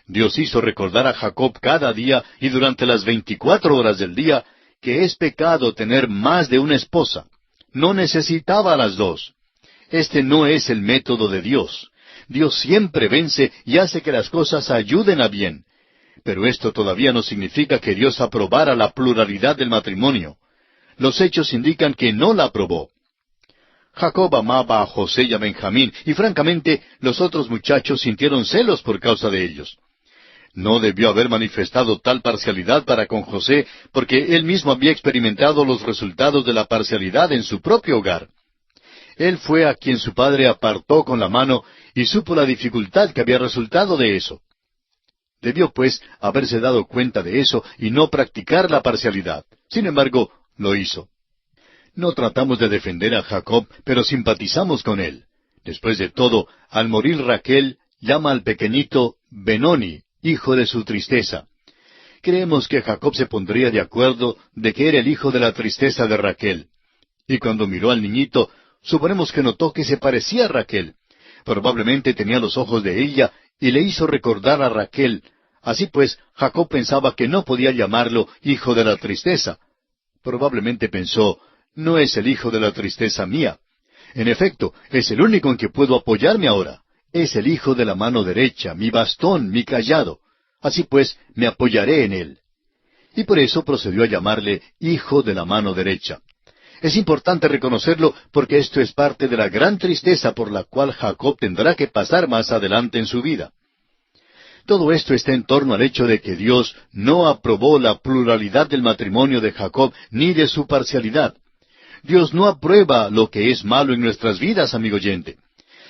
Dios hizo recordar a Jacob cada día y durante las 24 horas del día que es pecado tener más de una esposa. No necesitaba a las 2. Este no es el método de Dios. Dios siempre vence y hace que las cosas ayuden a bien. Pero esto todavía no significa que Dios aprobara la pluralidad del matrimonio. Los hechos indican que no la aprobó. Jacob amaba a José y a Benjamín, y francamente los otros muchachos sintieron celos por causa de ellos. No debió haber manifestado tal parcialidad para con José, porque él mismo había experimentado los resultados de la parcialidad en su propio hogar. Él fue a quien su padre apartó con la mano y supo la dificultad que había resultado de eso. Debió, pues, haberse dado cuenta de eso y no practicar la parcialidad. Sin embargo, lo hizo. No tratamos de defender a Jacob, pero simpatizamos con él. Después de todo, al morir Raquel, llama al pequeñito Benoni, hijo de su tristeza. Creemos que Jacob se pondría de acuerdo de que era el hijo de la tristeza de Raquel. Y cuando miró al niñito, suponemos que notó que se parecía a Raquel. Probablemente tenía los ojos de ella y le hizo recordar a Raquel. Así pues, Jacob pensaba que no podía llamarlo hijo de la tristeza. Probablemente pensó, no es el hijo de la tristeza mía. En efecto, es el único en que puedo apoyarme ahora. Es el hijo de la mano derecha, mi bastón, mi cayado. Así pues, me apoyaré en él. Y por eso procedió a llamarle hijo de la mano derecha. Es importante reconocerlo porque esto es parte de la gran tristeza por la cual Jacob tendrá que pasar más adelante en su vida. Todo esto está en torno al hecho de que Dios no aprobó la pluralidad del matrimonio de Jacob ni de su parcialidad. Dios no aprueba lo que es malo en nuestras vidas, amigo oyente.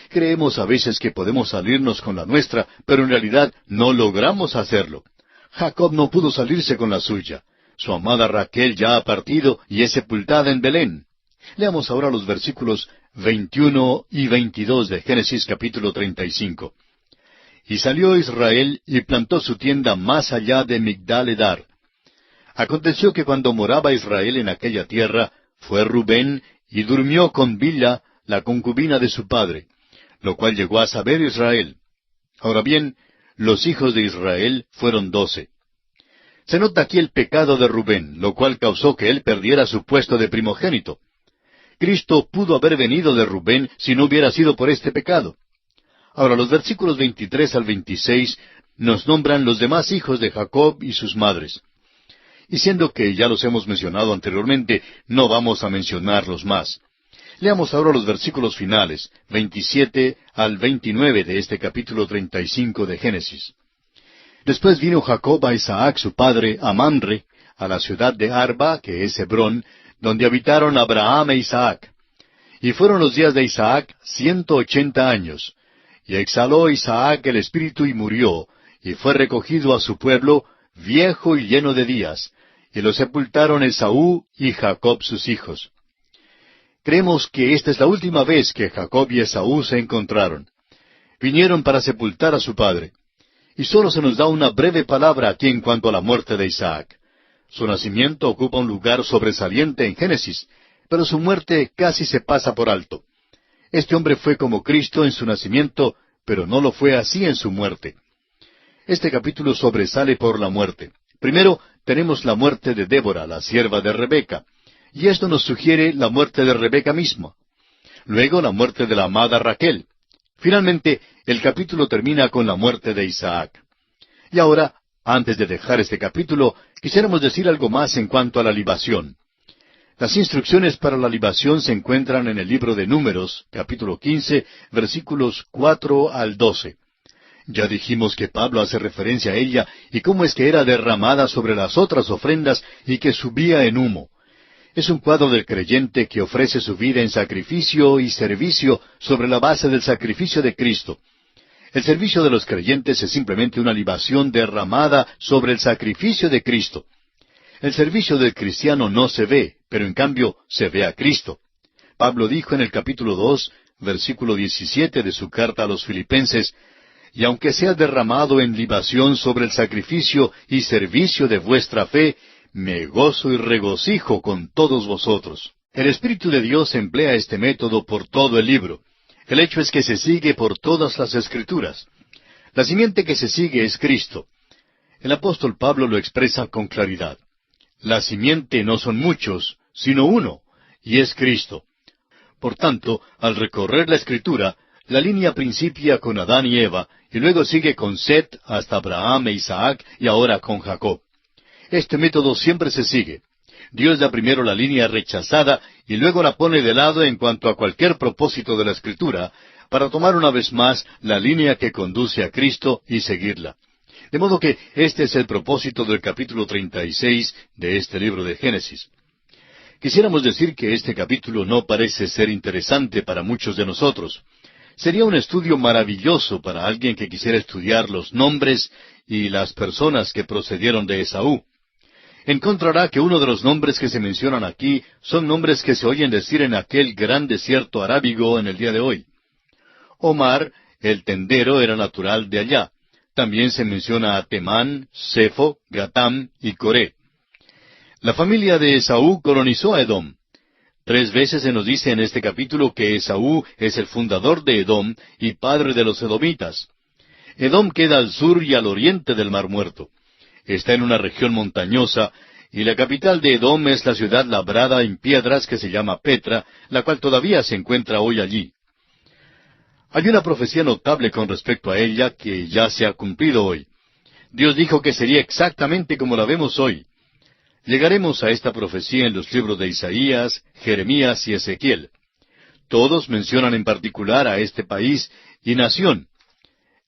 Creemos a veces que podemos salirnos con la nuestra, pero en realidad no logramos hacerlo. Jacob no pudo salirse con la suya. Su amada Raquel ya ha partido y es sepultada en Belén. Leamos ahora los versículos 21 y 22 de Génesis capítulo 35. Y salió Israel y plantó su tienda más allá de Migdal-edar. Aconteció que cuando moraba Israel en aquella tierra, fue Rubén y durmió con Bilha, la concubina de su padre, lo cual llegó a saber Israel. Ahora bien, los hijos de Israel fueron 12. Se nota aquí el pecado de Rubén, lo cual causó que él perdiera su puesto de primogénito. Cristo pudo haber venido de Rubén si no hubiera sido por este pecado. Ahora, los versículos 23 al 26 nos nombran los demás hijos de Jacob y sus madres. Y siendo que ya los hemos mencionado anteriormente, no vamos a mencionarlos más. Leamos ahora los versículos finales, 27 al 29 de este capítulo 35 de Génesis. Después vino Jacob a Isaac su padre, a Mamre, a la ciudad de Arba, que es Hebrón, donde habitaron Abraham e Isaac. Y fueron los días de Isaac 180 años. Y exhaló Isaac el espíritu y murió, y fue recogido a su pueblo, viejo y lleno de días, y lo sepultaron Esaú y Jacob sus hijos. Creemos que esta es la última vez que Jacob y Esaú se encontraron. Vinieron para sepultar a su padre. Y solo se nos da una breve palabra aquí en cuanto a la muerte de Isaac. Su nacimiento ocupa un lugar sobresaliente en Génesis, pero su muerte casi se pasa por alto. Este hombre fue como Cristo en su nacimiento, pero no lo fue así en su muerte. Este capítulo sobresale por la muerte. Primero, tenemos la muerte de Débora, la sierva de Rebeca, y esto nos sugiere la muerte de Rebeca misma. Luego, la muerte de la amada Raquel. Finalmente, el capítulo termina con la muerte de Isaac. Y ahora, antes de dejar este capítulo, quisiéramos decir algo más en cuanto a la libación. Las instrucciones para la libación se encuentran en el libro de Números, capítulo 15, versículos 4 al 12. Ya dijimos que Pablo hace referencia a ella y cómo es que era derramada sobre las otras ofrendas y que subía en humo. Es un cuadro del creyente que ofrece su vida en sacrificio y servicio sobre la base del sacrificio de Cristo. El servicio de los creyentes es simplemente una libación derramada sobre el sacrificio de Cristo. El servicio del cristiano no se ve, pero en cambio se ve a Cristo. Pablo dijo en el capítulo 2, versículo 17 de su carta a los Filipenses, «Y aunque sea derramado en libación sobre el sacrificio y servicio de vuestra fe, me gozo y regocijo con todos vosotros». El Espíritu de Dios emplea este método por todo el libro. El hecho es que se sigue por todas las Escrituras. La simiente que se sigue es Cristo. El apóstol Pablo lo expresa con claridad. La simiente no son muchos, sino uno, y es Cristo. Por tanto, al recorrer la Escritura, la línea principia con Adán y Eva, y luego sigue con Set hasta Abraham e Isaac, y ahora con Jacob. Este método siempre se sigue. Dios da primero la línea rechazada, y luego la pone de lado en cuanto a cualquier propósito de la Escritura, para tomar una vez más la línea que conduce a Cristo y seguirla. De modo que este es el propósito del capítulo 36 de este libro de Génesis. Quisiéramos decir que este capítulo no parece ser interesante para muchos de nosotros. Sería un estudio maravilloso para alguien que quisiera estudiar los nombres y las personas que procedieron de Esaú. Encontrará que uno de los nombres que se mencionan aquí son nombres que se oyen decir en aquel gran desierto arábigo en el día de hoy. Omar, el tendero, era natural de allá. También se menciona a Temán, Sefo, Gatam y Coré. La familia de Esaú colonizó a Edom. 3 veces se nos dice en este capítulo que Esaú es el fundador de Edom y padre de los edomitas. Edom queda al sur y al oriente del Mar Muerto. Está en una región montañosa, y la capital de Edom es la ciudad labrada en piedras que se llama Petra, la cual todavía se encuentra hoy allí. Hay una profecía notable con respecto a ella que ya se ha cumplido hoy. Dios dijo que sería exactamente como la vemos hoy. Llegaremos a esta profecía en los libros de Isaías, Jeremías y Ezequiel. Todos mencionan en particular a este país y nación.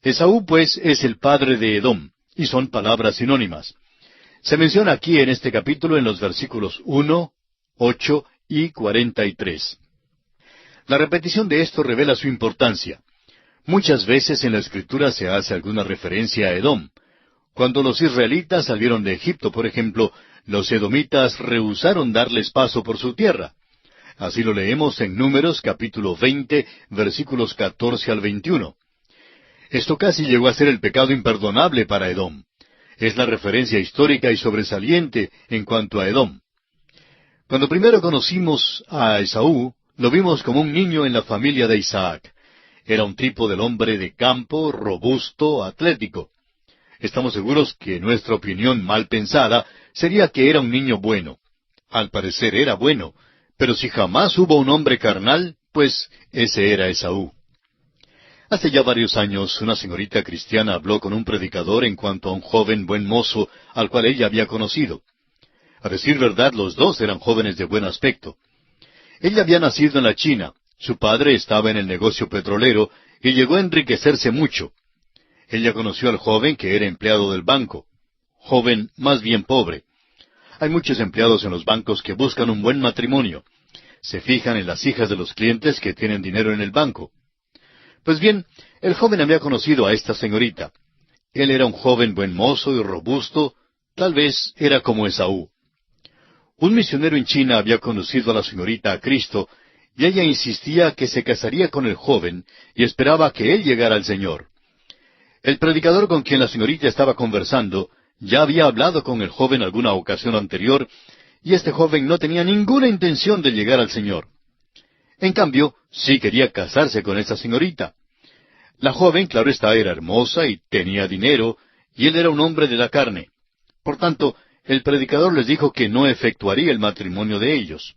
Esaú, pues, es el padre de Edom, y son palabras sinónimas. Se menciona aquí en este capítulo en los versículos 1, 8 y 43. La repetición de esto revela su importancia. Muchas veces en la Escritura se hace alguna referencia a Edom. Cuando los israelitas salieron de Egipto, por ejemplo, los edomitas rehusaron darles paso por su tierra. Así lo leemos en Números capítulo 20, versículos 14 al 21. Esto casi llegó a ser el pecado imperdonable para Edom. Es la referencia histórica y sobresaliente en cuanto a Edom. Cuando primero conocimos a Esaú, lo vimos como un niño en la familia de Isaac. Era un tipo del hombre de campo, robusto, atlético. Estamos seguros que nuestra opinión mal pensada sería que era un niño bueno. Al parecer era bueno, pero si jamás hubo un hombre carnal, pues ese era Esaú. Hace ya varios años, una señorita cristiana habló con un predicador en cuanto a un joven buen mozo al cual ella había conocido. A decir verdad, los dos eran jóvenes de buen aspecto. Ella había nacido en la China, su padre estaba en el negocio petrolero y llegó a enriquecerse mucho. Ella conoció al joven que era empleado del banco, joven más bien pobre. Hay muchos empleados en los bancos que buscan un buen matrimonio. Se fijan en las hijas de los clientes que tienen dinero en el banco. Pues bien, el joven había conocido a esta señorita. Él era un joven buen mozo y robusto, tal vez era como Esaú. Un misionero en China había conducido a la señorita a Cristo, y ella insistía que se casaría con el joven y esperaba que él llegara al Señor. El predicador con quien la señorita estaba conversando ya había hablado con el joven alguna ocasión anterior, y este joven no tenía ninguna intención de llegar al Señor. En cambio, sí quería casarse con esa señorita. La joven, claro está, era hermosa y tenía dinero, y él era un hombre de la carne. Por tanto, el predicador les dijo que no efectuaría el matrimonio de ellos.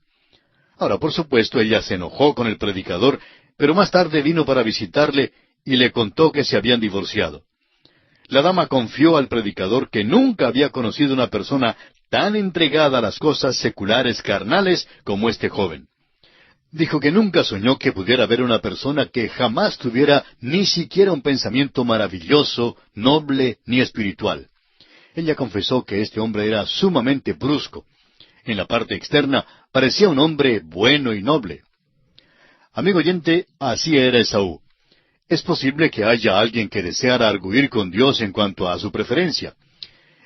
Ahora, por supuesto, ella se enojó con el predicador, pero más tarde vino para visitarle y le contó que se habían divorciado. La dama confió al predicador que nunca había conocido una persona tan entregada a las cosas seculares carnales como este joven. Dijo que nunca soñó que pudiera haber una persona que jamás tuviera ni siquiera un pensamiento maravilloso, noble ni espiritual. Ella confesó que este hombre era sumamente brusco. En la parte externa parecía un hombre bueno y noble. Amigo oyente, así era Esaú. Es posible que haya alguien que deseara arguir con Dios en cuanto a su preferencia.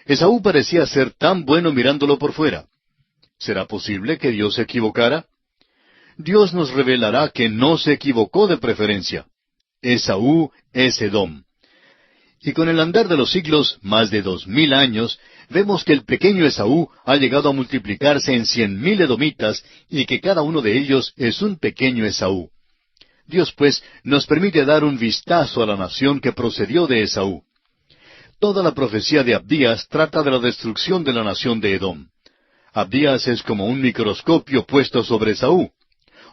Esaú parecía ser tan bueno mirándolo por fuera. ¿Será posible que Dios se equivocara? Dios nos revelará que no se equivocó de preferencia. Esaú es Edom. Y con el andar de los siglos, más de 2000 años, vemos que el pequeño Esaú ha llegado a multiplicarse en 100,000 edomitas y que cada uno de ellos es un pequeño Esaú. Dios, pues, nos permite dar un vistazo a la nación que procedió de Esaú. Toda la profecía de Abdías trata de la destrucción de la nación de Edom. Abdías es como un microscopio puesto sobre Esaú.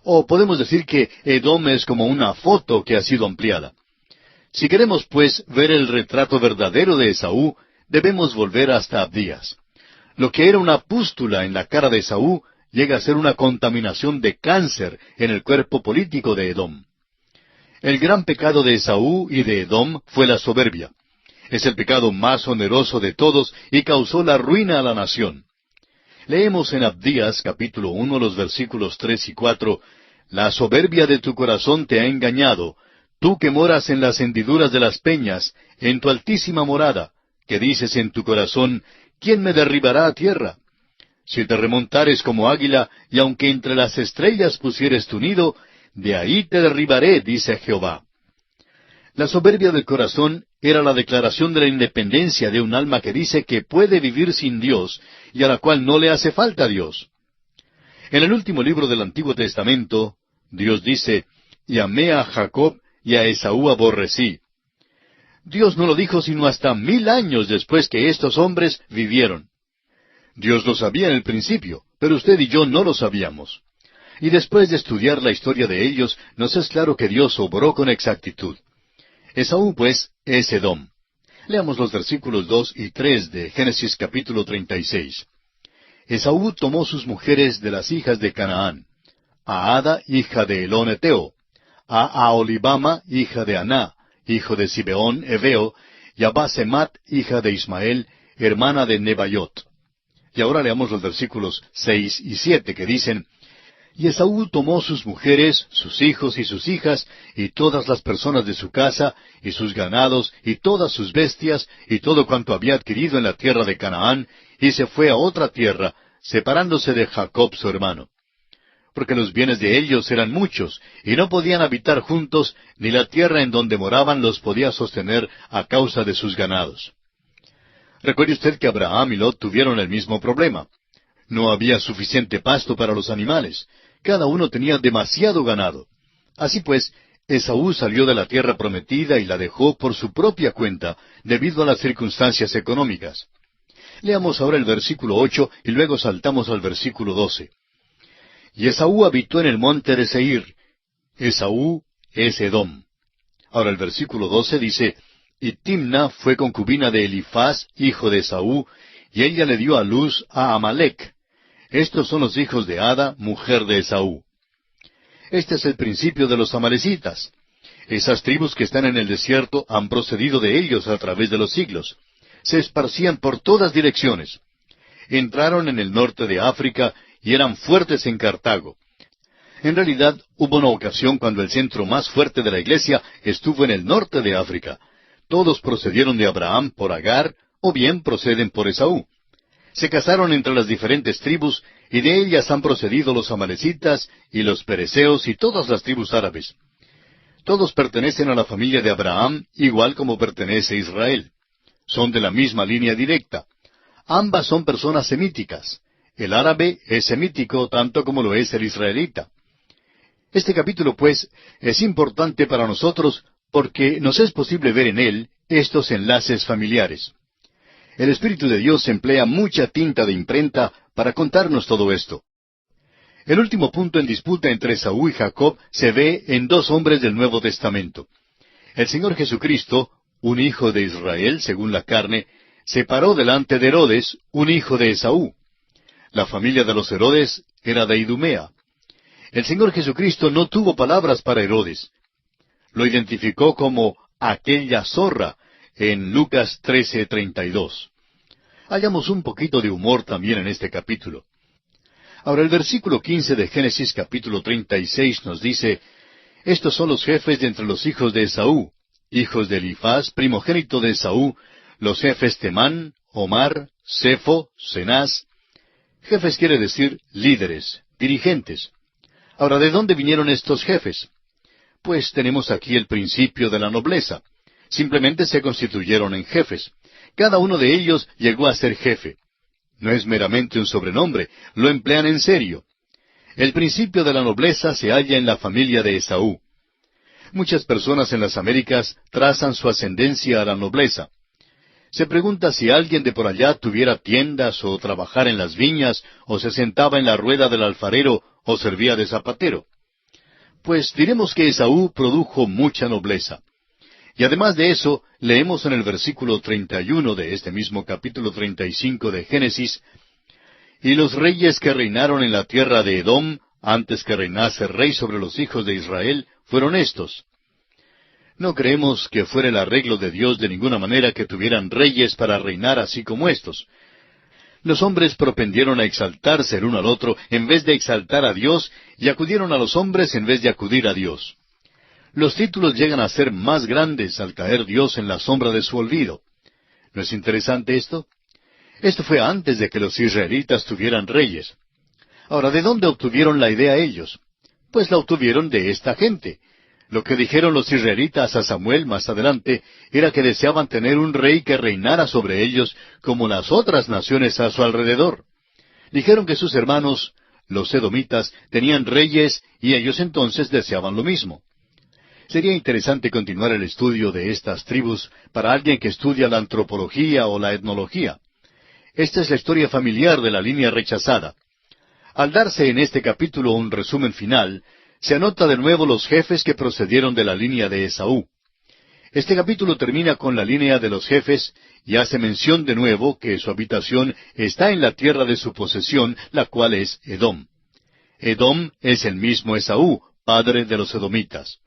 O podemos decir que Edom es como una foto que ha sido ampliada. Si queremos, pues, ver el retrato verdadero de Esaú, debemos volver hasta Abdías. Lo que era una pústula en la cara de Esaú llega a ser una contaminación de cáncer en el cuerpo político de Edom. El gran pecado de Esaú y de Edom fue la soberbia. Es el pecado más oneroso de todos y causó la ruina a la nación. Leemos en Abdías capítulo 1 los versículos 3 y 4, «La soberbia de tu corazón te ha engañado, tú que moras en las hendiduras de las peñas, en tu altísima morada, que dices en tu corazón, ¿quién me derribará a tierra? Si te remontares como águila, y aunque entre las estrellas pusieres tu nido, de ahí te derribaré, dice Jehová». La soberbia del corazón era la declaración de la independencia de un alma que dice que puede vivir sin Dios y a la cual no le hace falta Dios. En el último libro del Antiguo Testamento, Dios dice, «Y amé a Jacob y a Esaú aborrecí». Dios no lo dijo sino hasta 1000 años después que estos hombres vivieron. Dios lo sabía en el principio, pero usted y yo no lo sabíamos. Y después de estudiar la historia de ellos, nos es claro que Dios obró con exactitud. Esaú, pues, es Edom. Leamos los versículos 2 y 3 de Génesis capítulo 36. Esaú tomó sus mujeres de las hijas de Canaán, a Ada, hija de Elón Eteo, a Aholibama, hija de Aná, hijo de Zibeón, Heveo, y a Basemat, hija de Ismael, hermana de Nebaiot. Y ahora leamos los versículos 6 y 7 que dicen, Y Esaú tomó sus mujeres, sus hijos y sus hijas, y todas las personas de su casa, y sus ganados, y todas sus bestias, y todo cuanto había adquirido en la tierra de Canaán, y se fue a otra tierra, separándose de Jacob su hermano. Porque los bienes de ellos eran muchos, y no podían habitar juntos, ni la tierra en donde moraban los podía sostener a causa de sus ganados. Recuerde usted que Abraham y Lot tuvieron el mismo problema. No había suficiente pasto para los animales. Cada uno tenía demasiado ganado. Así pues, Esaú salió de la tierra prometida y la dejó por su propia cuenta, debido a las circunstancias económicas. Leamos ahora el versículo 8 y luego saltamos al versículo 12. Y Esaú habitó en el monte de Seir. Esaú es Edom. Ahora el versículo 12 dice, y Timna fue concubina de Elifaz, hijo de Esaú, y ella le dio a luz a Amalec. Estos son los hijos de Ada, mujer de Esaú. Este es el principio de los amalecitas. Esas tribus que están en el desierto han procedido de ellos a través de los siglos. Se esparcían por todas direcciones. Entraron en el norte de África y eran fuertes en Cartago. En realidad, hubo una ocasión cuando el centro más fuerte de la iglesia estuvo en el norte de África. Todos procedieron de Abraham por Agar, o bien proceden por Esaú. Se casaron entre las diferentes tribus, y de ellas han procedido los amalecitas, y los pereceos, y todas las tribus árabes. Todos pertenecen a la familia de Abraham, igual como pertenece Israel. Son de la misma línea directa. Ambas son personas semíticas. El árabe es semítico tanto como lo es el israelita. Este capítulo, pues, es importante para nosotros porque nos es posible ver en él estos enlaces familiares. El Espíritu de Dios emplea mucha tinta de imprenta para contarnos todo esto. El último punto en disputa entre Esaú y Jacob se ve en dos hombres del Nuevo Testamento. El Señor Jesucristo, un hijo de Israel, según la carne, se paró delante de Herodes, un hijo de Esaú. La familia de los Herodes era de Idumea. El Señor Jesucristo no tuvo palabras para Herodes. Lo identificó como aquella zorra en Lucas 13:32. Hallamos un poquito de humor también en este capítulo. Ahora el versículo 15 de Génesis capítulo 36 nos dice, estos son los jefes de entre los hijos de Esaú, hijos de Elifaz, primogénito de Esaú, los jefes Temán, Omar, Sefo, Cenaz. Jefes quiere decir líderes, dirigentes. Ahora, ¿de dónde vinieron estos jefes? Pues tenemos aquí el principio de la nobleza. Simplemente se constituyeron en jefes. Cada uno de ellos llegó a ser jefe. No es meramente un sobrenombre, lo emplean en serio. El principio de la nobleza se halla en la familia de Esaú. Muchas personas en las Américas trazan su ascendencia a la nobleza. Se pregunta si alguien de por allá tuviera tiendas o trabajara en las viñas o se sentaba en la rueda del alfarero o servía de zapatero. Pues diremos que Esaú produjo mucha nobleza. Y además de eso, leemos en el versículo 31 de este mismo capítulo 35 de Génesis, y los reyes que reinaron en la tierra de Edom, antes que reinase rey sobre los hijos de Israel, fueron estos. No creemos que fuera el arreglo de Dios de ninguna manera que tuvieran reyes para reinar así como estos. Los hombres propendieron a exaltarse el uno al otro en vez de exaltar a Dios, y acudieron a los hombres en vez de acudir a Dios. Los títulos llegan a ser más grandes al caer Dios en la sombra de su olvido. ¿No es interesante esto? Esto fue antes de que los israelitas tuvieran reyes. Ahora, ¿de dónde obtuvieron la idea ellos? Pues la obtuvieron de esta gente. Lo que dijeron los israelitas a Samuel más adelante era que deseaban tener un rey que reinara sobre ellos como las otras naciones a su alrededor. Dijeron que sus hermanos, los edomitas, tenían reyes y ellos entonces deseaban lo mismo. Sería interesante continuar el estudio de estas tribus para alguien que estudia la antropología o la etnología. Esta es la historia familiar de la línea rechazada. Al darse en este capítulo un resumen final, se anota de nuevo los jefes que procedieron de la línea de Esaú. Este capítulo termina con la línea de los jefes y hace mención de nuevo que su habitación está en la tierra de su posesión, la cual es Edom. Edom es el mismo Esaú, padre de los edomitas.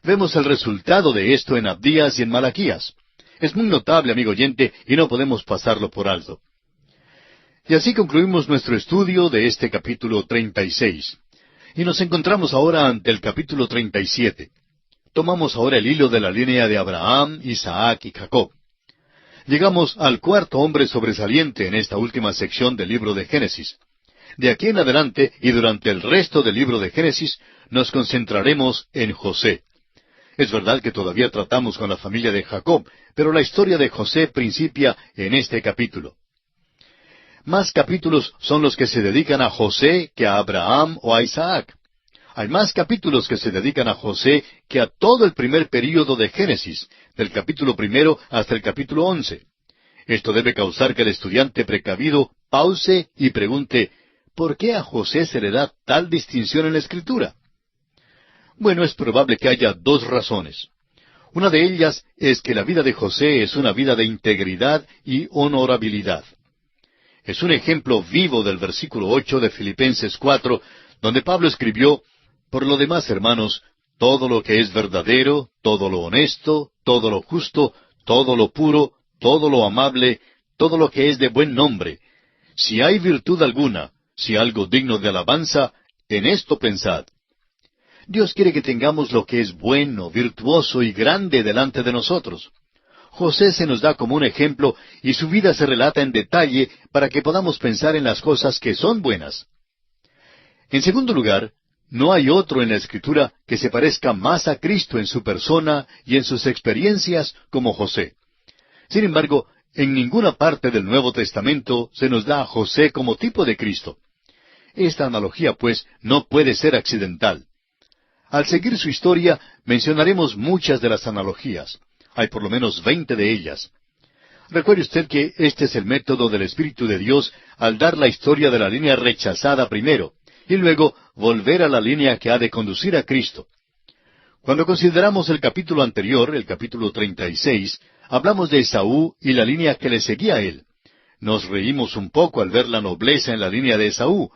Vemos el resultado de esto en Abdías y en Malaquías. Es muy notable, amigo oyente, y no podemos pasarlo por alto. Y así concluimos nuestro estudio de este capítulo 36. Y nos encontramos ahora ante el capítulo 37. Tomamos ahora el hilo de la línea de Abraham, Isaac y Jacob. Llegamos al cuarto hombre sobresaliente en esta última sección del libro de Génesis. De aquí en adelante y durante el resto del libro de Génesis nos concentraremos en José. Es verdad que todavía tratamos con la familia de Jacob, pero la historia de José principia en este capítulo. Más capítulos son los que se dedican a José que a Abraham o a Isaac. Hay más capítulos que se dedican a José que a todo el primer período de Génesis, del capítulo 1 hasta el capítulo 11. Esto debe causar que el estudiante precavido pause y pregunte, ¿por qué a José se le da tal distinción en la Escritura? Bueno, es probable que haya dos razones. Una de ellas es que la vida de José es una vida de integridad y honorabilidad. Es un ejemplo vivo del versículo 8 de Filipenses 4, donde Pablo escribió, por lo demás, hermanos, todo lo que es verdadero, todo lo honesto, todo lo justo, todo lo puro, todo lo amable, todo lo que es de buen nombre. Si hay virtud alguna, si algo digno de alabanza, en esto pensad. Dios quiere que tengamos lo que es bueno, virtuoso y grande delante de nosotros. José se nos da como un ejemplo y su vida se relata en detalle para que podamos pensar en las cosas que son buenas. En segundo lugar, no hay otro en la Escritura que se parezca más a Cristo en su persona y en sus experiencias como José. Sin embargo, en ninguna parte del Nuevo Testamento se nos da a José como tipo de Cristo. Esta analogía, pues, no puede ser accidental. Al seguir su historia, mencionaremos muchas de las analogías. Hay por lo menos 20 de ellas. Recuerde usted que este es el método del Espíritu de Dios al dar la historia de la línea rechazada primero, y luego volver a la línea que ha de conducir a Cristo. Cuando consideramos el capítulo anterior, el capítulo 36, hablamos de Esaú y la línea que le seguía a él. Nos reímos un poco al ver la nobleza en la línea de Esaú,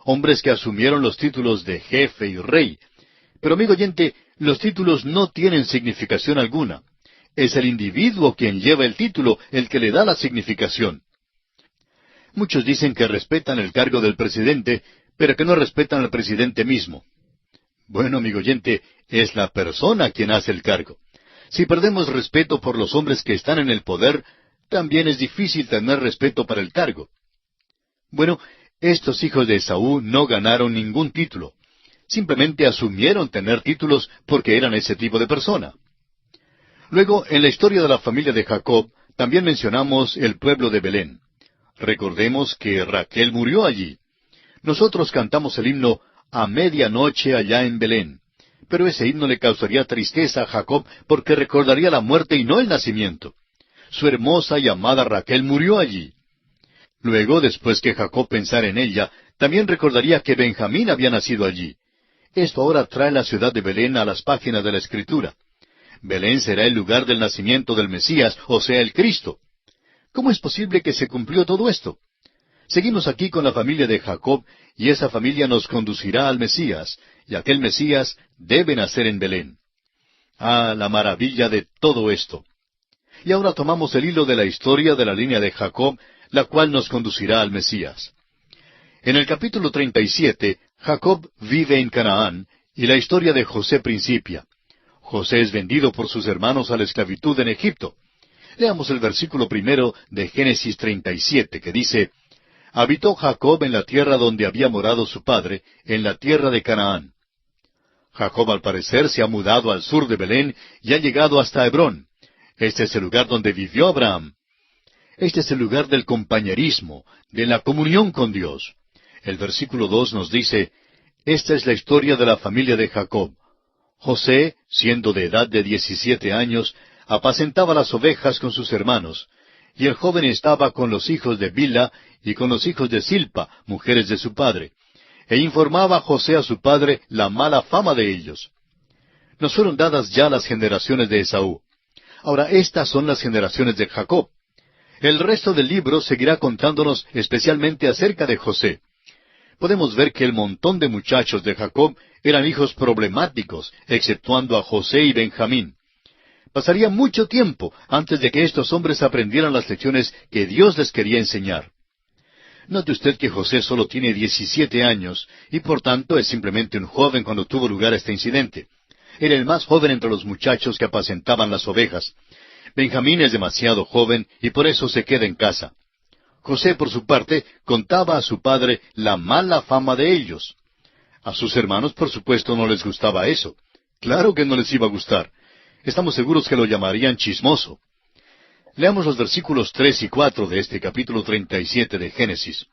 hombres que asumieron los títulos de jefe y rey. Pero, amigo oyente, los títulos no tienen significación alguna. Es el individuo quien lleva el título el que le da la significación. Muchos dicen que respetan el cargo del presidente, pero que no respetan al presidente mismo. Bueno, amigo oyente, es la persona quien hace el cargo. Si perdemos respeto por los hombres que están en el poder, también es difícil tener respeto para el cargo. Bueno, estos hijos de Esaú no ganaron ningún título. Simplemente asumieron tener títulos porque eran ese tipo de persona. Luego, en la historia de la familia de Jacob, también mencionamos el pueblo de Belén. Recordemos que Raquel murió allí. Nosotros cantamos el himno A medianoche allá en Belén. Pero ese himno le causaría tristeza a Jacob porque recordaría la muerte y no el nacimiento. Su hermosa y amada Raquel murió allí. Luego, después que Jacob pensara en ella, también recordaría que Benjamín había nacido allí. Esto ahora trae la ciudad de Belén a las páginas de la Escritura. Belén será el lugar del nacimiento del Mesías, o sea, el Cristo. ¿Cómo es posible que se cumplió todo esto? Seguimos aquí con la familia de Jacob, y esa familia nos conducirá al Mesías, y aquel Mesías debe nacer en Belén. Ah, la maravilla de todo esto. Y ahora tomamos el hilo de la historia de la línea de Jacob, la cual nos conducirá al Mesías. En el capítulo 37, Jacob vive en Canaán, y la historia de José principia. José es vendido por sus hermanos a la esclavitud en Egipto. Leamos el versículo 1 de Génesis 37, que dice, Habitó Jacob en la tierra donde había morado su padre, en la tierra de Canaán. Jacob al parecer se ha mudado al sur de Belén y ha llegado hasta Hebrón. Este es el lugar donde vivió Abraham. Este es el lugar del compañerismo, de la comunión con Dios. El versículo 2 nos dice, Esta es la historia de la familia de Jacob. José, siendo de edad de 17 años, apacentaba las ovejas con sus hermanos, y el joven estaba con los hijos de Bilha y con los hijos de Silpa, mujeres de su padre, e informaba a José a su padre la mala fama de ellos. Nos fueron dadas ya las generaciones de Esaú. Ahora estas son las generaciones de Jacob. El resto del libro seguirá contándonos especialmente acerca de José. Podemos ver que el montón de muchachos de Jacob eran hijos problemáticos, exceptuando a José y Benjamín. Pasaría mucho tiempo antes de que estos hombres aprendieran las lecciones que Dios les quería enseñar. Note usted que José solo tiene 17 años, y por tanto es simplemente un joven cuando tuvo lugar este incidente. Era el más joven entre los muchachos que apacentaban las ovejas. Benjamín es demasiado joven y por eso se queda en casa. José, por su parte, contaba a su padre la mala fama de ellos. A sus hermanos, por supuesto, no les gustaba eso. Claro que no les iba a gustar. Estamos seguros que lo llamarían chismoso. Leamos los versículos 3 y 4 de este capítulo 37 de Génesis.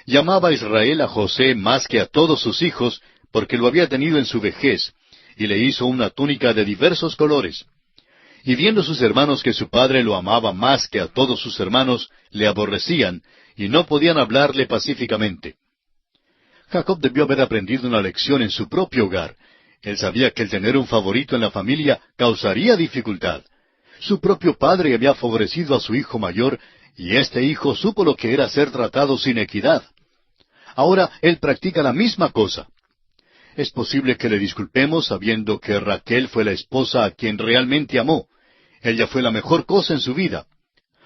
Llamaba Israel a José más que a todos sus hijos, porque lo había tenido en su vejez, y le hizo una túnica de diversos colores. Y viendo sus hermanos que su padre lo amaba más que a todos sus hermanos, le aborrecían, y no podían hablarle pacíficamente. Jacob debió haber aprendido una lección en su propio hogar. Él sabía que el tener un favorito en la familia causaría dificultad. Su propio padre había favorecido a su hijo mayor, y este hijo supo lo que era ser tratado sin equidad. Ahora él practica la misma cosa. Es posible que le disculpemos sabiendo que Raquel fue la esposa a quien realmente amó. Ella fue la mejor cosa en su vida.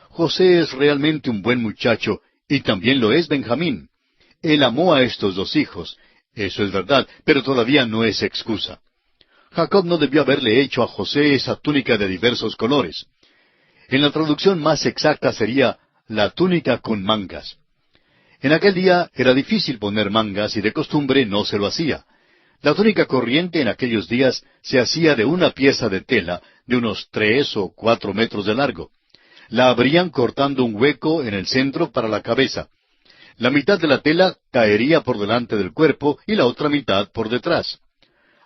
José es realmente un buen muchacho, y también lo es Benjamín. Él amó a estos dos hijos. Eso es verdad, pero todavía no es excusa. Jacob no debió haberle hecho a José esa túnica de diversos colores. En la traducción más exacta sería la túnica con mangas. En aquel día era difícil poner mangas y de costumbre no se lo hacía. La túnica corriente en aquellos días se hacía de una pieza de tela de unos 3 o 4 metros de largo. La abrían cortando un hueco en el centro para la cabeza. La mitad de la tela caería por delante del cuerpo y la otra mitad por detrás.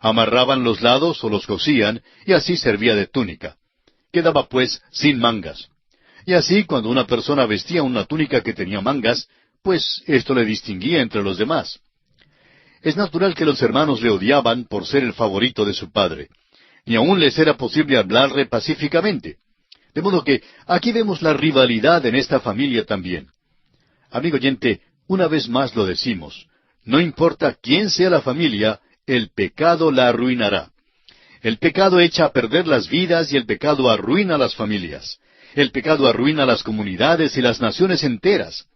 Amarraban los lados o los cosían y así servía de túnica. Quedaba pues sin mangas. Y así cuando una persona vestía una túnica que tenía mangas, pues esto le distinguía entre los demás. Es natural que los hermanos le odiaban por ser el favorito de su padre. Ni aún les era posible hablarle pacíficamente. De modo que aquí vemos la rivalidad en esta familia también. Amigo oyente, una vez más lo decimos, no importa quién sea la familia, el pecado la arruinará. El pecado echa a perder las vidas y el pecado arruina las familias. El pecado arruina las comunidades y las naciones enteras.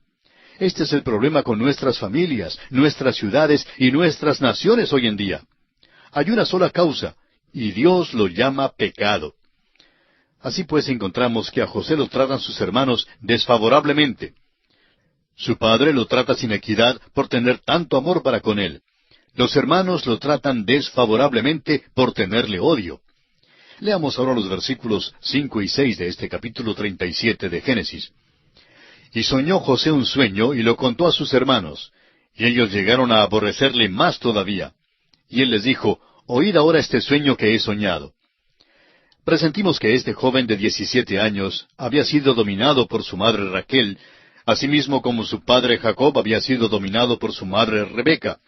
Este es el problema con nuestras familias, nuestras ciudades y nuestras naciones hoy en día. Hay una sola causa, y Dios lo llama pecado. Así pues encontramos que a José lo tratan sus hermanos desfavorablemente. Su padre lo trata sin equidad por tener tanto amor para con él. Los hermanos lo tratan desfavorablemente por tenerle odio. Leamos ahora los versículos 5 y 6 de este capítulo 37 de Génesis. Y soñó José un sueño y lo contó a sus hermanos, y ellos llegaron a aborrecerle más todavía. Y él les dijo, oíd ahora este sueño que he soñado. Presentimos que este joven de 17 años había sido dominado por su madre Raquel, asimismo como su padre Jacob había sido dominado por su madre Rebeca.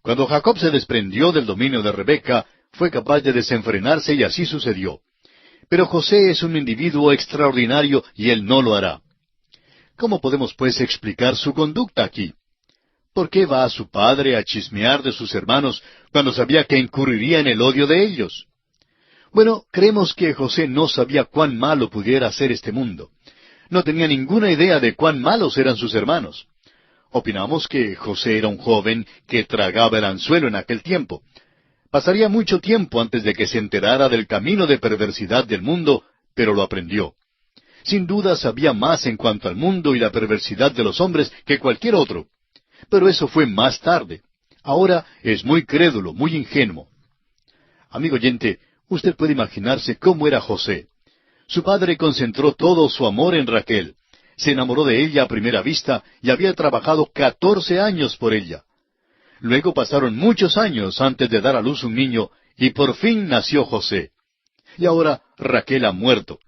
Cuando Jacob se desprendió del dominio de Rebeca, fue capaz de desenfrenarse y así sucedió. Pero José es un individuo extraordinario y él no lo hará. ¿Cómo podemos pues explicar su conducta aquí? ¿Por qué va a su padre a chismear de sus hermanos cuando sabía que incurriría en el odio de ellos? Bueno, creemos que José no sabía cuán malo pudiera ser este mundo. No tenía ninguna idea de cuán malos eran sus hermanos. Opinamos que José era un joven que tragaba el anzuelo en aquel tiempo. Pasaría mucho tiempo antes de que se enterara del camino de perversidad del mundo, pero lo aprendió. Sin duda sabía más en cuanto al mundo y la perversidad de los hombres que cualquier otro. Pero eso fue más tarde. Ahora es muy crédulo, muy ingenuo. Amigo oyente, usted puede imaginarse cómo era José. Su padre concentró todo su amor en Raquel. Se enamoró de ella a primera vista y había trabajado 14 años por ella. Luego pasaron muchos años antes de dar a luz un niño y por fin nació José. Y ahora Raquel ha muerto.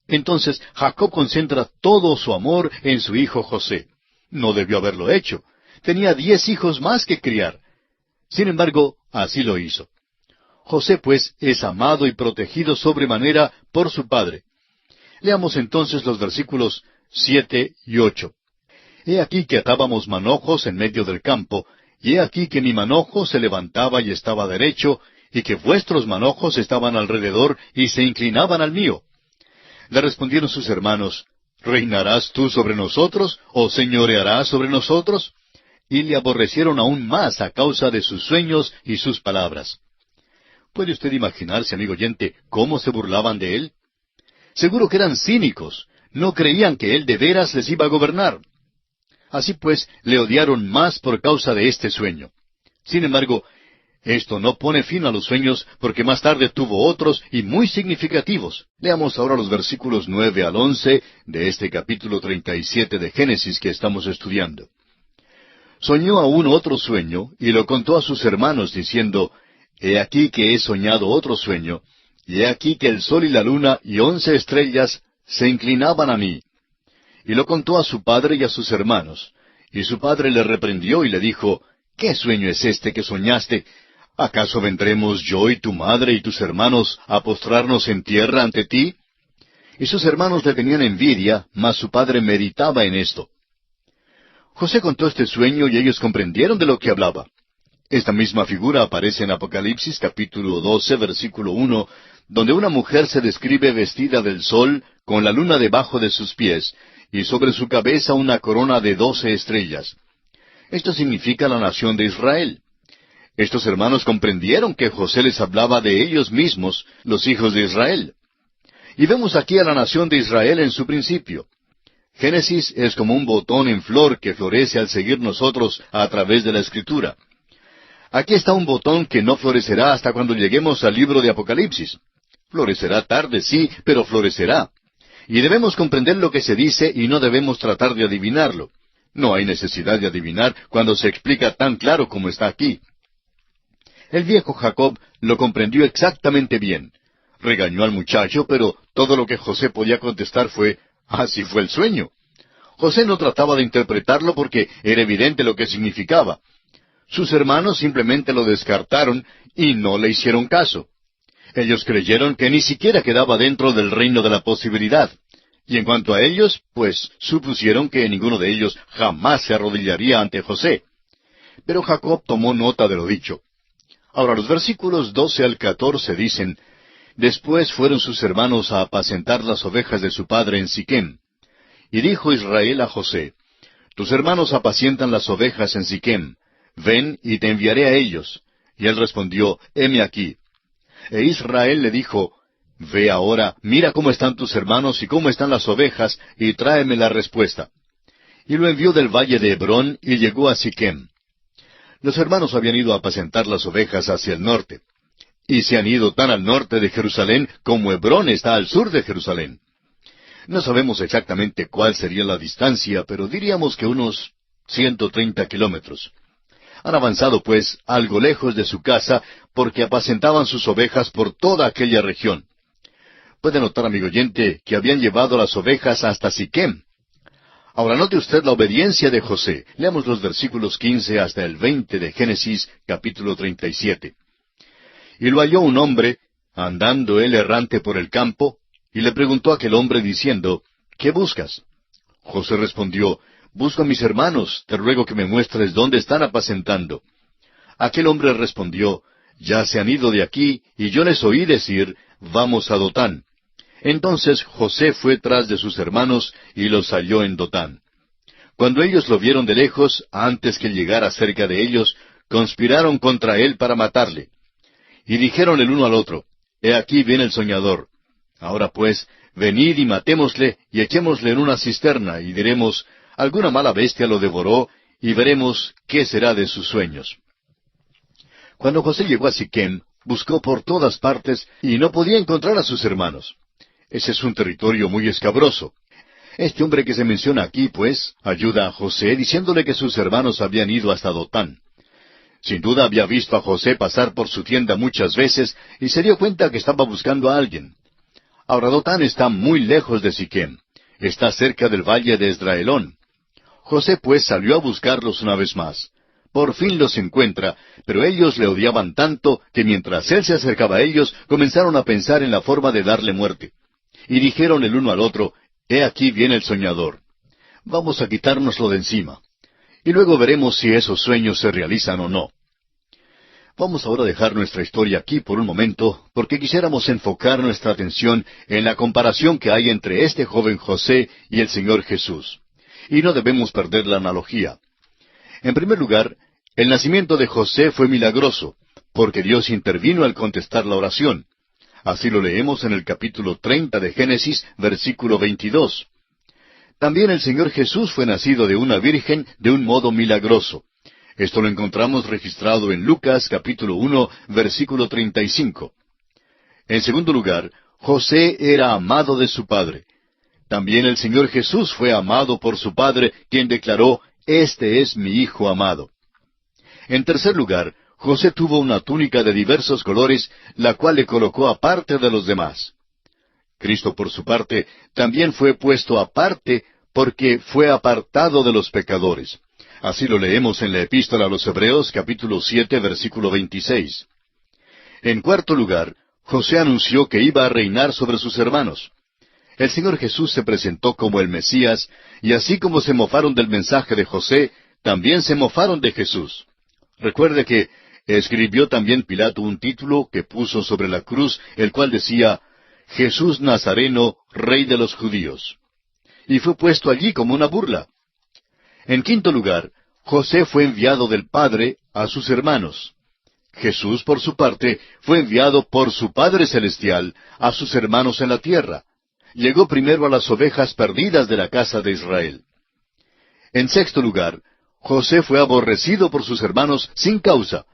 Entonces Jacob concentra todo su amor en su hijo José. No debió haberlo hecho. Tenía 10 hijos más que criar. Sin embargo, así lo hizo. José, pues, es amado y protegido sobremanera por su padre. Leamos entonces los versículos 7 y 8. He aquí que atábamos manojos en medio del campo, y he aquí que mi manojo se levantaba y estaba derecho, y que vuestros manojos estaban alrededor y se inclinaban al mío. Le respondieron sus hermanos, ¿Reinarás tú sobre nosotros, o señorearás sobre nosotros? Y le aborrecieron aún más a causa de sus sueños y sus palabras. ¿Puede usted imaginarse, amigo oyente, cómo se burlaban de él? Seguro que eran cínicos, no creían que él de veras les iba a gobernar. Así pues, le odiaron más por causa de este sueño. Sin embargo, esto no pone fin a los sueños, porque más tarde tuvo otros y muy significativos. Leamos ahora los versículos 9 al 11 de este capítulo 37 de Génesis que estamos estudiando. Soñó aún otro sueño, y lo contó a sus hermanos, diciendo, He aquí que he soñado otro sueño, y he aquí que el sol y la luna y 11 estrellas se inclinaban a mí. Y lo contó a su padre y a sus hermanos. Y su padre le reprendió y le dijo, ¿Qué sueño es este que soñaste? ¿Acaso vendremos yo y tu madre y tus hermanos a postrarnos en tierra ante ti? Y sus hermanos le tenían envidia, mas su padre meditaba en esto. José contó este sueño y ellos comprendieron de lo que hablaba. Esta misma figura aparece en Apocalipsis capítulo 12, versículo 1, donde una mujer se describe vestida del sol, con la luna debajo de sus pies, y sobre su cabeza una corona de 12 estrellas. Esto significa la nación de Israel. Estos hermanos comprendieron que José les hablaba de ellos mismos, los hijos de Israel. Y vemos aquí a la nación de Israel en su principio. Génesis es como un botón en flor que florece al seguir nosotros a través de la Escritura. Aquí está un botón que no florecerá hasta cuando lleguemos al libro de Apocalipsis. Florecerá tarde, sí, pero florecerá. Y debemos comprender lo que se dice y no debemos tratar de adivinarlo. No hay necesidad de adivinar cuando se explica tan claro como está aquí. El viejo Jacob lo comprendió exactamente bien. Regañó al muchacho, pero todo lo que José podía contestar fue, así fue el sueño. José no trataba de interpretarlo porque era evidente lo que significaba. Sus hermanos simplemente lo descartaron y no le hicieron caso. Ellos creyeron que ni siquiera quedaba dentro del reino de la posibilidad. Y en cuanto a ellos, pues supusieron que ninguno de ellos jamás se arrodillaría ante José. Pero Jacob tomó nota de lo dicho. Ahora los versículos 12 al 14 dicen, Después fueron sus hermanos a apacentar las ovejas de su padre en Siquem. Y dijo Israel a José, Tus hermanos apacientan las ovejas en Siquem. Ven y te enviaré a ellos. Y él respondió, Heme aquí. E Israel le dijo, Ve ahora, mira cómo están tus hermanos y cómo están las ovejas, y tráeme la respuesta. Y lo envió del valle de Hebrón, y llegó a Siquem. Los hermanos habían ido a apacentar las ovejas hacia el norte. Y se han ido tan al norte de Jerusalén como Hebrón está al sur de Jerusalén. No sabemos exactamente cuál sería la distancia, pero diríamos que unos 130 kilómetros. Han avanzado, pues, algo lejos de su casa, porque apacentaban sus ovejas por toda aquella región. Puede notar, amigo oyente, que habían llevado las ovejas hasta Siquem. Ahora note usted la obediencia de José. Leamos los versículos 15 hasta el 20 de Génesis, capítulo 37. Y lo halló un hombre, andando él errante por el campo, y le preguntó a aquel hombre diciendo, ¿Qué buscas? José respondió, Busco a mis hermanos, te ruego que me muestres dónde están apacentando. Aquel hombre respondió, Ya se han ido de aquí, y yo les oí decir, Vamos a Dotán. Entonces José fue tras de sus hermanos, y los halló en Dotán. Cuando ellos lo vieron de lejos, antes que llegara cerca de ellos, conspiraron contra él para matarle. Y dijeron el uno al otro, He aquí viene el soñador. Ahora pues, venid y matémosle, y echémosle en una cisterna, y diremos, Alguna mala bestia lo devoró, y veremos qué será de sus sueños. Cuando José llegó a Siquem, buscó por todas partes, y no podía encontrar a sus hermanos. Ese es un territorio muy escabroso. Este hombre que se menciona aquí, pues, ayuda a José diciéndole que sus hermanos habían ido hasta Dotán. Sin duda había visto a José pasar por su tienda muchas veces y se dio cuenta que estaba buscando a alguien. Ahora Dotán está muy lejos de Siquem. Está cerca del valle de Esdraelón. José pues salió a buscarlos una vez más. Por fin los encuentra, pero ellos le odiaban tanto que mientras él se acercaba a ellos, comenzaron a pensar en la forma de darle muerte. Y dijeron el uno al otro, He aquí viene el soñador. Vamos a quitárnoslo de encima. Y luego veremos si esos sueños se realizan o no. Vamos ahora a dejar nuestra historia aquí por un momento, porque quisiéramos enfocar nuestra atención en la comparación que hay entre este joven José y el Señor Jesús. Y no debemos perder la analogía. En primer lugar, el nacimiento de José fue milagroso, porque Dios intervino al contestar la oración. Así lo leemos en el capítulo 30 de Génesis, versículo 22. También el Señor Jesús fue nacido de una virgen de un modo milagroso. Esto lo encontramos registrado en Lucas capítulo 1, versículo 35. En segundo lugar, José era amado de su padre. También el Señor Jesús fue amado por su padre, quien declaró, «Este es mi Hijo amado». En tercer lugar, José tuvo una túnica de diversos colores, la cual le colocó aparte de los demás. Cristo, por su parte, también fue puesto aparte porque fue apartado de los pecadores. Así lo leemos en la Epístola a los Hebreos, capítulo 7, versículo 26. En cuarto lugar, José anunció que iba a reinar sobre sus hermanos. El Señor Jesús se presentó como el Mesías, y así como se mofaron del mensaje de José, también se mofaron de Jesús. Recuerde que escribió también Pilato un título que puso sobre la cruz, el cual decía, «Jesús Nazareno, Rey de los Judíos». Y fue puesto allí como una burla. En quinto lugar, José fue enviado del Padre a sus hermanos. Jesús, por su parte, fue enviado por su Padre Celestial a sus hermanos en la tierra. Llegó primero a las ovejas perdidas de la casa de Israel. En sexto lugar, José fue aborrecido por sus hermanos sin causa.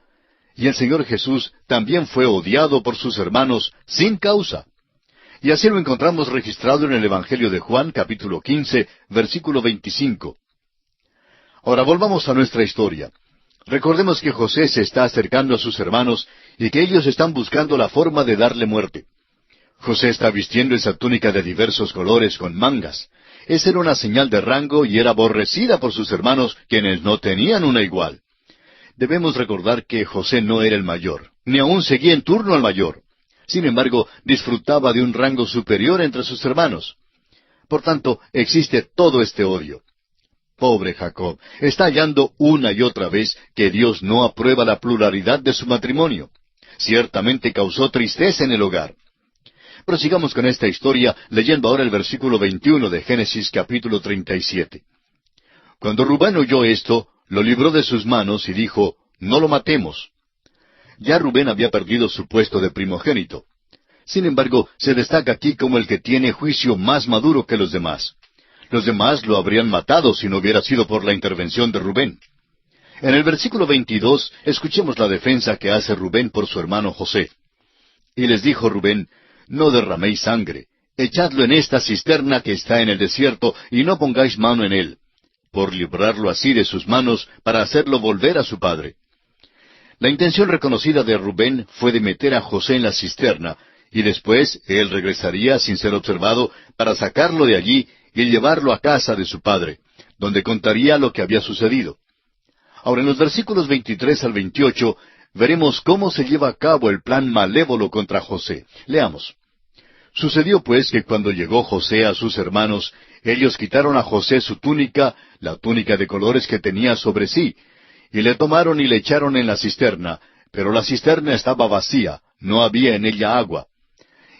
Y el Señor Jesús también fue odiado por sus hermanos sin causa. Y así lo encontramos registrado en el Evangelio de Juan, capítulo 15, versículo 25. Ahora volvamos a nuestra historia. Recordemos que José se está acercando a sus hermanos y que ellos están buscando la forma de darle muerte. José está vistiendo esa túnica de diversos colores con mangas. Esa era una señal de rango y era aborrecida por sus hermanos, quienes no tenían una igual. Debemos recordar que José no era el mayor, ni aun seguía en turno al mayor. Sin embargo, disfrutaba de un rango superior entre sus hermanos. Por tanto, existe todo este odio. Pobre Jacob, está hallando una y otra vez que Dios no aprueba la pluralidad de su matrimonio. Ciertamente causó tristeza en el hogar. Prosigamos con esta historia, leyendo ahora el versículo 21 de Génesis capítulo 37. Cuando Rubén oyó esto, lo libró de sus manos y dijo, «No lo matemos». Ya Rubén había perdido su puesto de primogénito. Sin embargo, se destaca aquí como el que tiene juicio más maduro que los demás. Los demás lo habrían matado si no hubiera sido por la intervención de Rubén. En el versículo 22, escuchemos la defensa que hace Rubén por su hermano José. Y les dijo Rubén, «No derraméis sangre, echadlo en esta cisterna que está en el desierto, y no pongáis mano en él, por librarlo así de sus manos, para hacerlo volver a su padre». La intención reconocida de Rubén fue de meter a José en la cisterna, y después él regresaría sin ser observado para sacarlo de allí y llevarlo a casa de su padre, donde contaría lo que había sucedido. Ahora, en los versículos 23 al 28, veremos cómo se lleva a cabo el plan malévolo contra José. Leamos. Sucedió pues que cuando llegó José a sus hermanos, ellos quitaron a José su túnica, la túnica de colores que tenía sobre sí, y le tomaron y le echaron en la cisterna, pero la cisterna estaba vacía, no había en ella agua.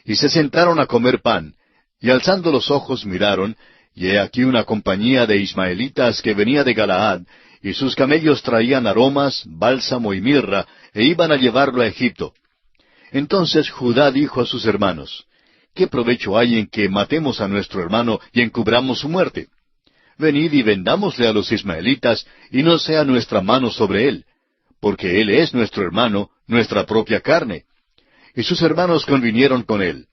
Y se sentaron a comer pan, y alzando los ojos miraron, y he aquí una compañía de ismaelitas que venía de Galaad, y sus camellos traían aromas, bálsamo y mirra, e iban a llevarlo a Egipto. Entonces Judá dijo a sus hermanos, ¿qué provecho hay en que matemos a nuestro hermano y encubramos su muerte? Venid y vendámosle a los ismaelitas, y no sea nuestra mano sobre él, porque él es nuestro hermano, nuestra propia carne. Y sus hermanos convinieron con él.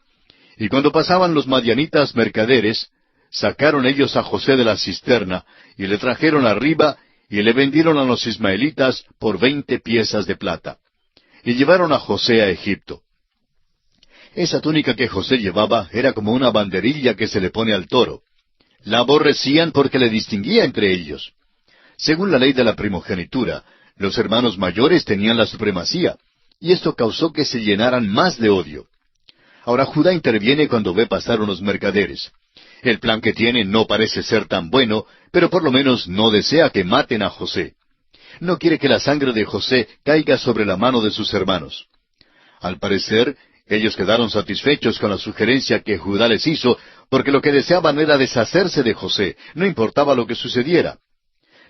Y cuando pasaban los madianitas mercaderes, sacaron ellos a José de la cisterna, y le trajeron arriba, y le vendieron a los ismaelitas por 20 piezas de plata. Y llevaron a José a Egipto. Esa túnica que José llevaba era como una banderilla que se le pone al toro. La aborrecían porque le distinguía entre ellos. Según la ley de la primogenitura, los hermanos mayores tenían la supremacía, y esto causó que se llenaran más de odio. Ahora Judá interviene cuando ve pasar unos mercaderes. El plan que tiene no parece ser tan bueno, pero por lo menos no desea que maten a José. No quiere que la sangre de José caiga sobre la mano de sus hermanos. Al parecer, ellos quedaron satisfechos con la sugerencia que Judá les hizo, porque lo que deseaban era deshacerse de José, no importaba lo que sucediera.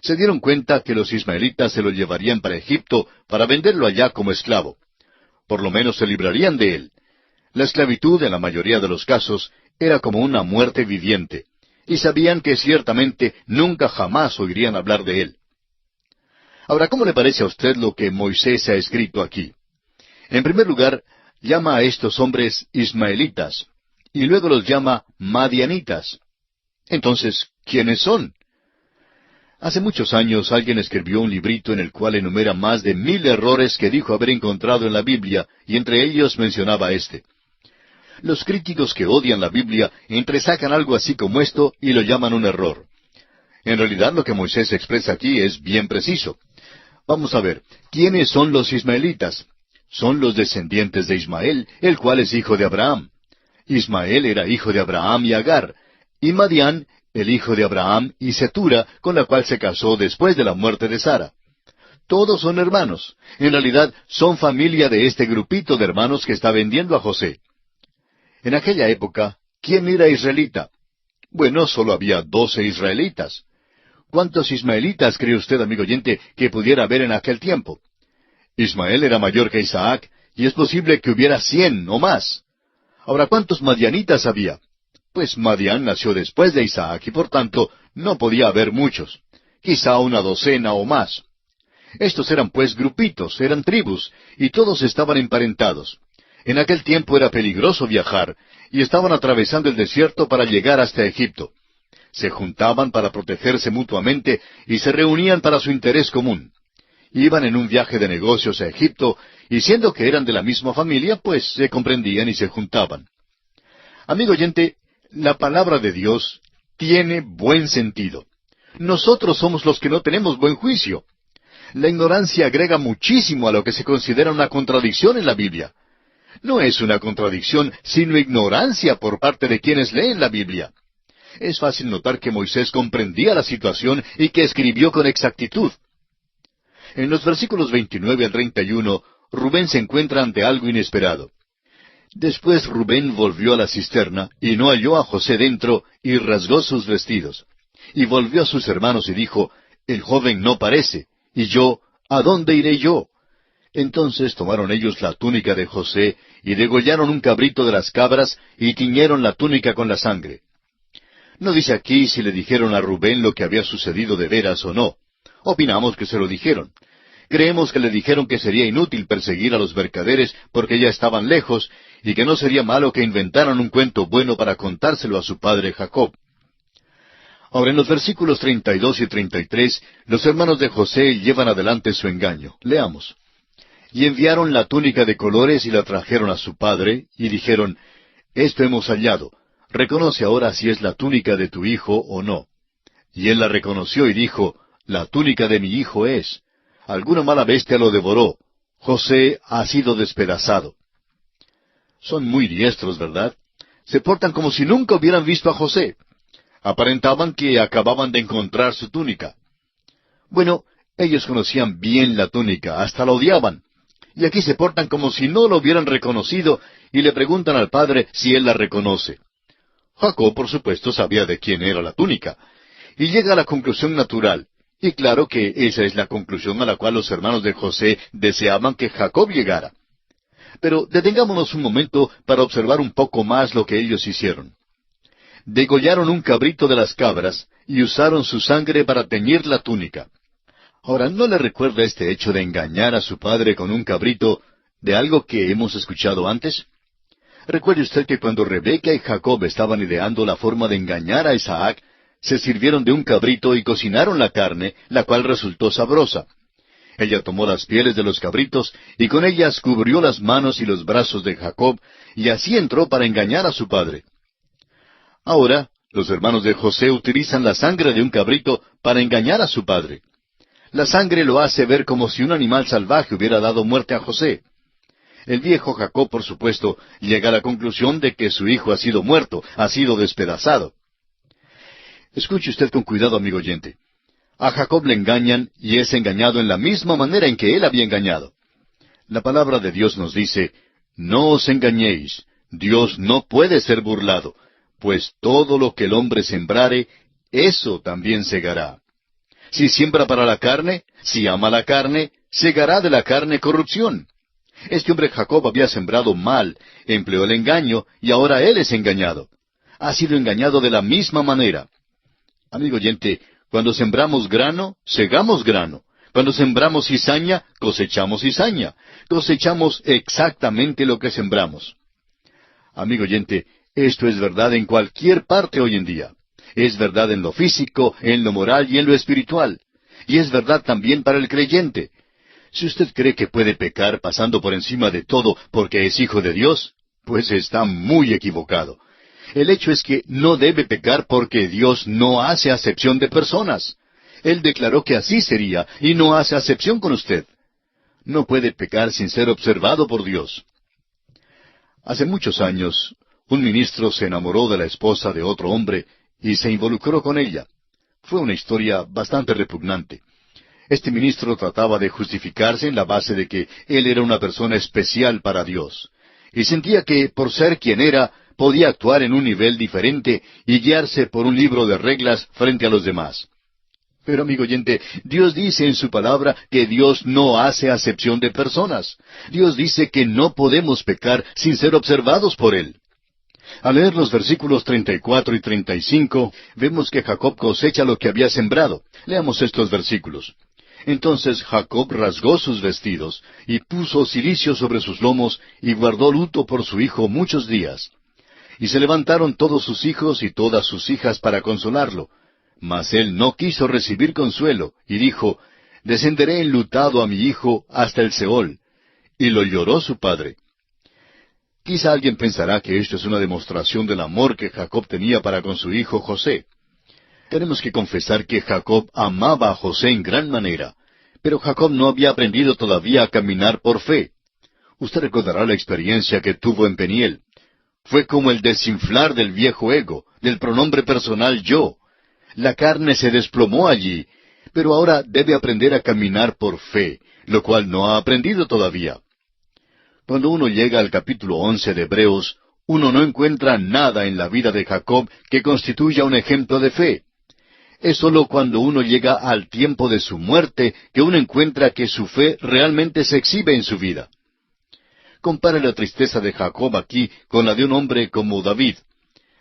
Se dieron cuenta que los ismaelitas se lo llevarían para Egipto para venderlo allá como esclavo. Por lo menos se librarían de él. La esclavitud, en la mayoría de los casos, era como una muerte viviente, y sabían que ciertamente nunca jamás oirían hablar de él. Ahora, ¿cómo le parece a usted lo que Moisés ha escrito aquí? En primer lugar, llama a estos hombres ismaelitas, y luego los llama madianitas. Entonces, ¿quiénes son? Hace muchos años alguien escribió un librito en el cual enumera más de 1000 errores que dijo haber encontrado en la Biblia, y entre ellos mencionaba este. Los críticos que odian la Biblia entresacan algo así como esto y lo llaman un error. En realidad lo que Moisés expresa aquí es bien preciso. Vamos a ver, ¿quiénes son los ismaelitas? Son los descendientes de Ismael, el cual es hijo de Abraham. Ismael era hijo de Abraham y Agar, y Madián, el hijo de Abraham y Setura, con la cual se casó después de la muerte de Sara. Todos son hermanos. En realidad, son familia de este grupito de hermanos que está vendiendo a José. En aquella época, ¿quién era israelita? Bueno, solo había 12 israelitas. ¿Cuántos ismaelitas cree usted, amigo oyente, que pudiera haber en aquel tiempo? Ismael era mayor que Isaac, y es posible que hubiera 100 o más. Ahora, ¿cuántos madianitas había? Pues Madián nació después de Isaac, y por tanto no podía haber muchos. Quizá una docena o más. Estos eran pues grupitos, eran tribus, y todos estaban emparentados. En aquel tiempo era peligroso viajar, y estaban atravesando el desierto para llegar hasta Egipto. Se juntaban para protegerse mutuamente y se reunían para su interés común. Iban en un viaje de negocios a Egipto, y siendo que eran de la misma familia, pues se comprendían y se juntaban. Amigo oyente, la palabra de Dios tiene buen sentido. Nosotros somos los que no tenemos buen juicio. La ignorancia agrega muchísimo a lo que se considera una contradicción en la Biblia. No es una contradicción, sino ignorancia por parte de quienes leen la Biblia. Es fácil notar que Moisés comprendía la situación y que escribió con exactitud. En los versículos 29 al 31, Rubén se encuentra ante algo inesperado. Después Rubén volvió a la cisterna, y no halló a José dentro, y rasgó sus vestidos. Y volvió a sus hermanos y dijo, el joven no parece, y yo, ¿a dónde iré yo? Entonces tomaron ellos la túnica de José, y degollaron un cabrito de las cabras, y tiñeron la túnica con la sangre. No dice aquí si le dijeron a Rubén lo que había sucedido de veras o no. Opinamos que se lo dijeron. Creemos que le dijeron que sería inútil perseguir a los mercaderes porque ya estaban lejos, y que no sería malo que inventaran un cuento bueno para contárselo a su padre Jacob. Ahora, en los versículos 32 y 33, los hermanos de José llevan adelante su engaño. Leamos. Y enviaron la túnica de colores y la trajeron a su padre, y dijeron, esto hemos hallado. Reconoce ahora si es la túnica de tu hijo o no. Y él la reconoció y dijo, la túnica de mi hijo es. Alguna mala bestia lo devoró. José ha sido despedazado. Son muy diestros, ¿verdad? Se portan como si nunca hubieran visto a José. Aparentaban que acababan de encontrar su túnica. Bueno, ellos conocían bien la túnica, hasta la odiaban. Y aquí se portan como si no lo hubieran reconocido y le preguntan al padre si él la reconoce. Jacob, por supuesto, sabía de quién era la túnica, y llega a la conclusión natural. Y claro que esa es la conclusión a la cual los hermanos de José deseaban que Jacob llegara. Pero detengámonos un momento para observar un poco más lo que ellos hicieron. Degollaron un cabrito de las cabras y usaron su sangre para teñir la túnica. Ahora, ¿no le recuerda este hecho de engañar a su padre con un cabrito de algo que hemos escuchado antes? Recuerde usted que cuando Rebeca y Jacob estaban ideando la forma de engañar a Isaac, se sirvieron de un cabrito y cocinaron la carne, la cual resultó sabrosa. Ella tomó las pieles de los cabritos y con ellas cubrió las manos y los brazos de Jacob, y así entró para engañar a su padre. Ahora, los hermanos de José utilizan la sangre de un cabrito para engañar a su padre. La sangre lo hace ver como si un animal salvaje hubiera dado muerte a José. El viejo Jacob, por supuesto, llega a la conclusión de que su hijo ha sido muerto, ha sido despedazado. Escuche usted con cuidado, amigo oyente. A Jacob le engañan y es engañado en la misma manera en que él había engañado. La palabra de Dios nos dice, no os engañéis, Dios no puede ser burlado, pues todo lo que el hombre sembrare, eso también segará. Si siembra para la carne, si ama la carne, segará de la carne corrupción. Este hombre Jacob había sembrado mal, empleó el engaño, y ahora él es engañado. Ha sido engañado de la misma manera. Amigo oyente, cuando sembramos grano, segamos grano. Cuando sembramos cizaña, cosechamos cizaña. Cosechamos exactamente lo que sembramos. Amigo oyente, esto es verdad en cualquier parte hoy en día. Es verdad en lo físico, en lo moral y en lo espiritual. Y es verdad también para el creyente. Si usted cree que puede pecar pasando por encima de todo porque es hijo de Dios, pues está muy equivocado. El hecho es que no debe pecar porque Dios no hace acepción de personas. Él declaró que así sería y no hace acepción con usted. No puede pecar sin ser observado por Dios. Hace muchos años, un ministro se enamoró de la esposa de otro hombre y se involucró con ella. Fue una historia bastante repugnante. Este ministro trataba de justificarse en la base de que él era una persona especial para Dios, y sentía que, por ser quien era, podía actuar en un nivel diferente y guiarse por un libro de reglas frente a los demás. Pero, amigo oyente, Dios dice en su palabra que Dios no hace acepción de personas. Dios dice que no podemos pecar sin ser observados por Él. Al leer los versículos 34 y 35, vemos que Jacob cosecha lo que había sembrado. Leamos estos versículos. Entonces Jacob rasgó sus vestidos, y puso cilicio sobre sus lomos, y guardó luto por su hijo muchos días. Y se levantaron todos sus hijos y todas sus hijas para consolarlo. Mas él no quiso recibir consuelo, y dijo, descenderé enlutado a mi hijo hasta el Seol. Y lo lloró su padre. Quizá alguien pensará que esto es una demostración del amor que Jacob tenía para con su hijo José. Tenemos que confesar que Jacob amaba a José en gran manera, pero Jacob no había aprendido todavía a caminar por fe. Usted recordará la experiencia que tuvo en Peniel. Fue como el desinflar del viejo ego, del pronombre personal yo. La carne se desplomó allí, pero ahora debe aprender a caminar por fe, lo cual no ha aprendido todavía. Cuando uno llega al capítulo 11 de Hebreos, uno no encuentra nada en la vida de Jacob que constituya un ejemplo de fe. Es sólo cuando uno llega al tiempo de su muerte que uno encuentra que su fe realmente se exhibe en su vida. Compare la tristeza de Jacob aquí con la de un hombre como David.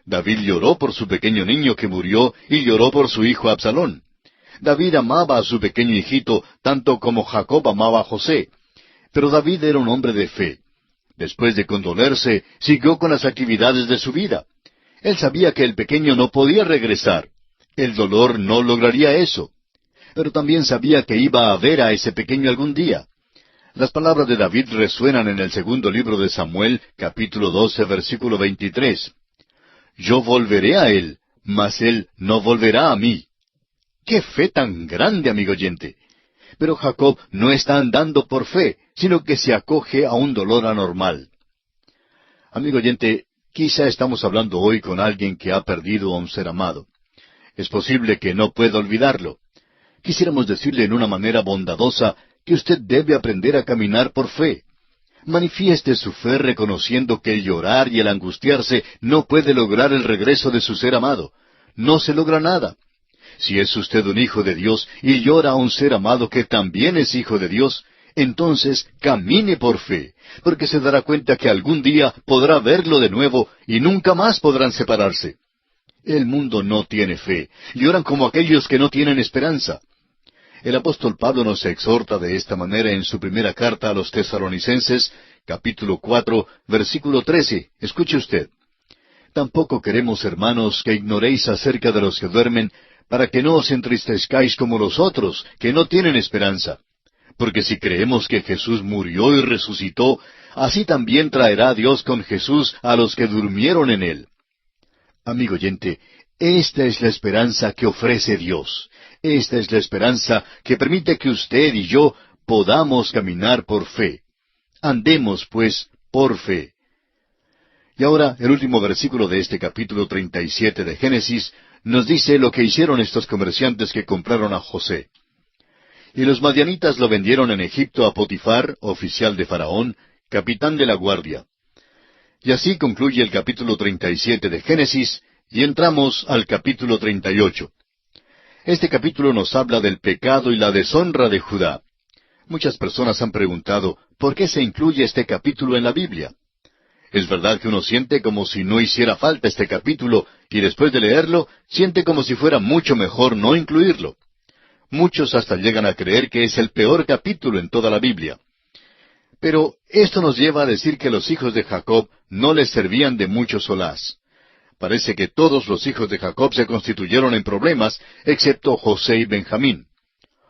David lloró por su pequeño niño que murió y lloró por su hijo Absalón. David amaba a su pequeño hijito tanto como Jacob amaba a José. Pero David era un hombre de fe. Después de condolerse, siguió con las actividades de su vida. Él sabía que el pequeño no podía regresar. El dolor no lograría eso. Pero también sabía que iba a ver a ese pequeño algún día. Las palabras de David resuenan en el segundo libro de Samuel, capítulo 12, versículo 23. Yo volveré a él, mas él no volverá a mí. ¡Qué fe tan grande, amigo oyente! Pero Jacob no está andando por fe, sino que se acoge a un dolor anormal. Amigo oyente, quizá estamos hablando hoy con alguien que ha perdido a un ser amado. Es posible que no pueda olvidarlo. Quisiéramos decirle en una manera bondadosa que usted debe aprender a caminar por fe. Manifieste su fe reconociendo que el llorar y el angustiarse no puede lograr el regreso de su ser amado. No se logra nada. Si es usted un hijo de Dios y llora a un ser amado que también es hijo de Dios, entonces camine por fe, porque se dará cuenta que algún día podrá verlo de nuevo y nunca más podrán separarse. El mundo no tiene fe. Lloran como aquellos que no tienen esperanza. El apóstol Pablo nos exhorta de esta manera en su primera carta a los Tesalonicenses, capítulo 4, versículo 13. Escuche usted. Tampoco queremos, hermanos, que ignoréis acerca de los que duermen, para que no os entristezcáis como los otros, que no tienen esperanza. Porque si creemos que Jesús murió y resucitó, así también traerá Dios con Jesús a los que durmieron en él. Amigo oyente, esta es la esperanza que ofrece Dios. Esta es la esperanza que permite que usted y yo podamos caminar por fe. Andemos, pues, por fe. Y ahora, el último versículo de este capítulo 37 de Génesis nos dice lo que hicieron estos comerciantes que compraron a José. Y los madianitas lo vendieron en Egipto a Potifar, oficial de Faraón, capitán de la guardia. Y así concluye el capítulo 37 de Génesis, y entramos al capítulo 38. Este capítulo nos habla del pecado y la deshonra de Judá. Muchas personas han preguntado, ¿por qué se incluye este capítulo en la Biblia? Es verdad que uno siente como si no hiciera falta este capítulo, y después de leerlo, siente como si fuera mucho mejor no incluirlo. Muchos hasta llegan a creer que es el peor capítulo en toda la Biblia. Pero esto nos lleva a decir que los hijos de Jacob no les servían de mucho solaz. Parece que todos los hijos de Jacob se constituyeron en problemas, excepto José y Benjamín.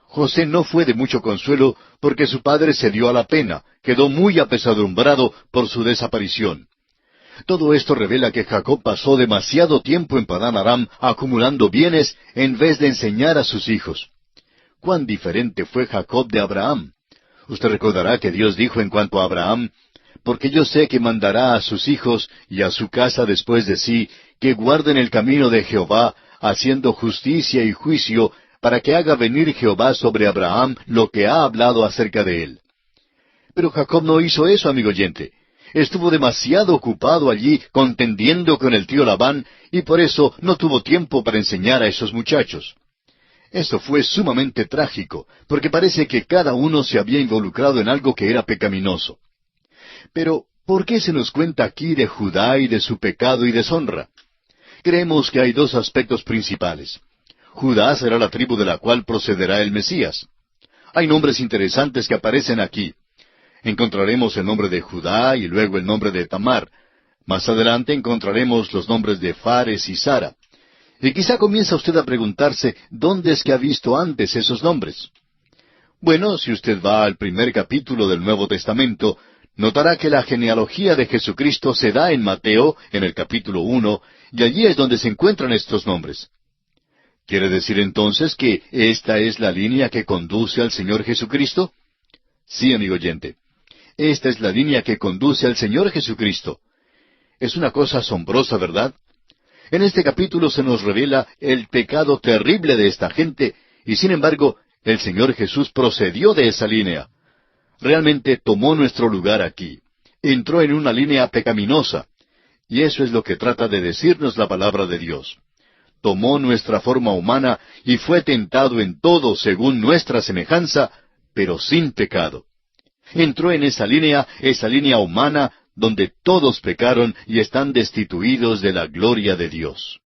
José no fue de mucho consuelo porque su padre se dio a la pena, quedó muy apesadumbrado por su desaparición. Todo esto revela que Jacob pasó demasiado tiempo en Padán Aram acumulando bienes en vez de enseñar a sus hijos. ¿Cuán diferente fue Jacob de Abraham? Usted recordará que Dios dijo en cuanto a Abraham, porque yo sé que mandará a sus hijos y a su casa después de sí, que guarden el camino de Jehová, haciendo justicia y juicio, para que haga venir Jehová sobre Abraham lo que ha hablado acerca de él. Pero Jacob no hizo eso, amigo oyente. Estuvo demasiado ocupado allí contendiendo con el tío Labán, y por eso no tuvo tiempo para enseñar a esos muchachos. Esto fue sumamente trágico, porque parece que cada uno se había involucrado en algo que era pecaminoso. Pero, ¿por qué se nos cuenta aquí de Judá y de su pecado y deshonra? Creemos que hay dos aspectos principales. Judá será la tribu de la cual procederá el Mesías. Hay nombres interesantes que aparecen aquí. Encontraremos el nombre de Judá y luego el nombre de Tamar. Más adelante encontraremos los nombres de Fares y Sara. Y quizá comienza usted a preguntarse, ¿dónde es que ha visto antes esos nombres? Bueno, si usted va al primer capítulo del Nuevo Testamento, notará que la genealogía de Jesucristo se da en Mateo, en el capítulo 1, y allí es donde se encuentran estos nombres. ¿Quiere decir entonces que esta es la línea que conduce al Señor Jesucristo? Sí, amigo oyente. Esta es la línea que conduce al Señor Jesucristo. Es una cosa asombrosa, ¿verdad? En este capítulo se nos revela el pecado terrible de esta gente, y sin embargo, el Señor Jesús procedió de esa línea. Realmente tomó nuestro lugar aquí. Entró en una línea pecaminosa. Y eso es lo que trata de decirnos la palabra de Dios. Tomó nuestra forma humana y fue tentado en todo según nuestra semejanza, pero sin pecado. Entró en esa línea humana, donde todos pecaron y están destituidos de la gloria de Dios.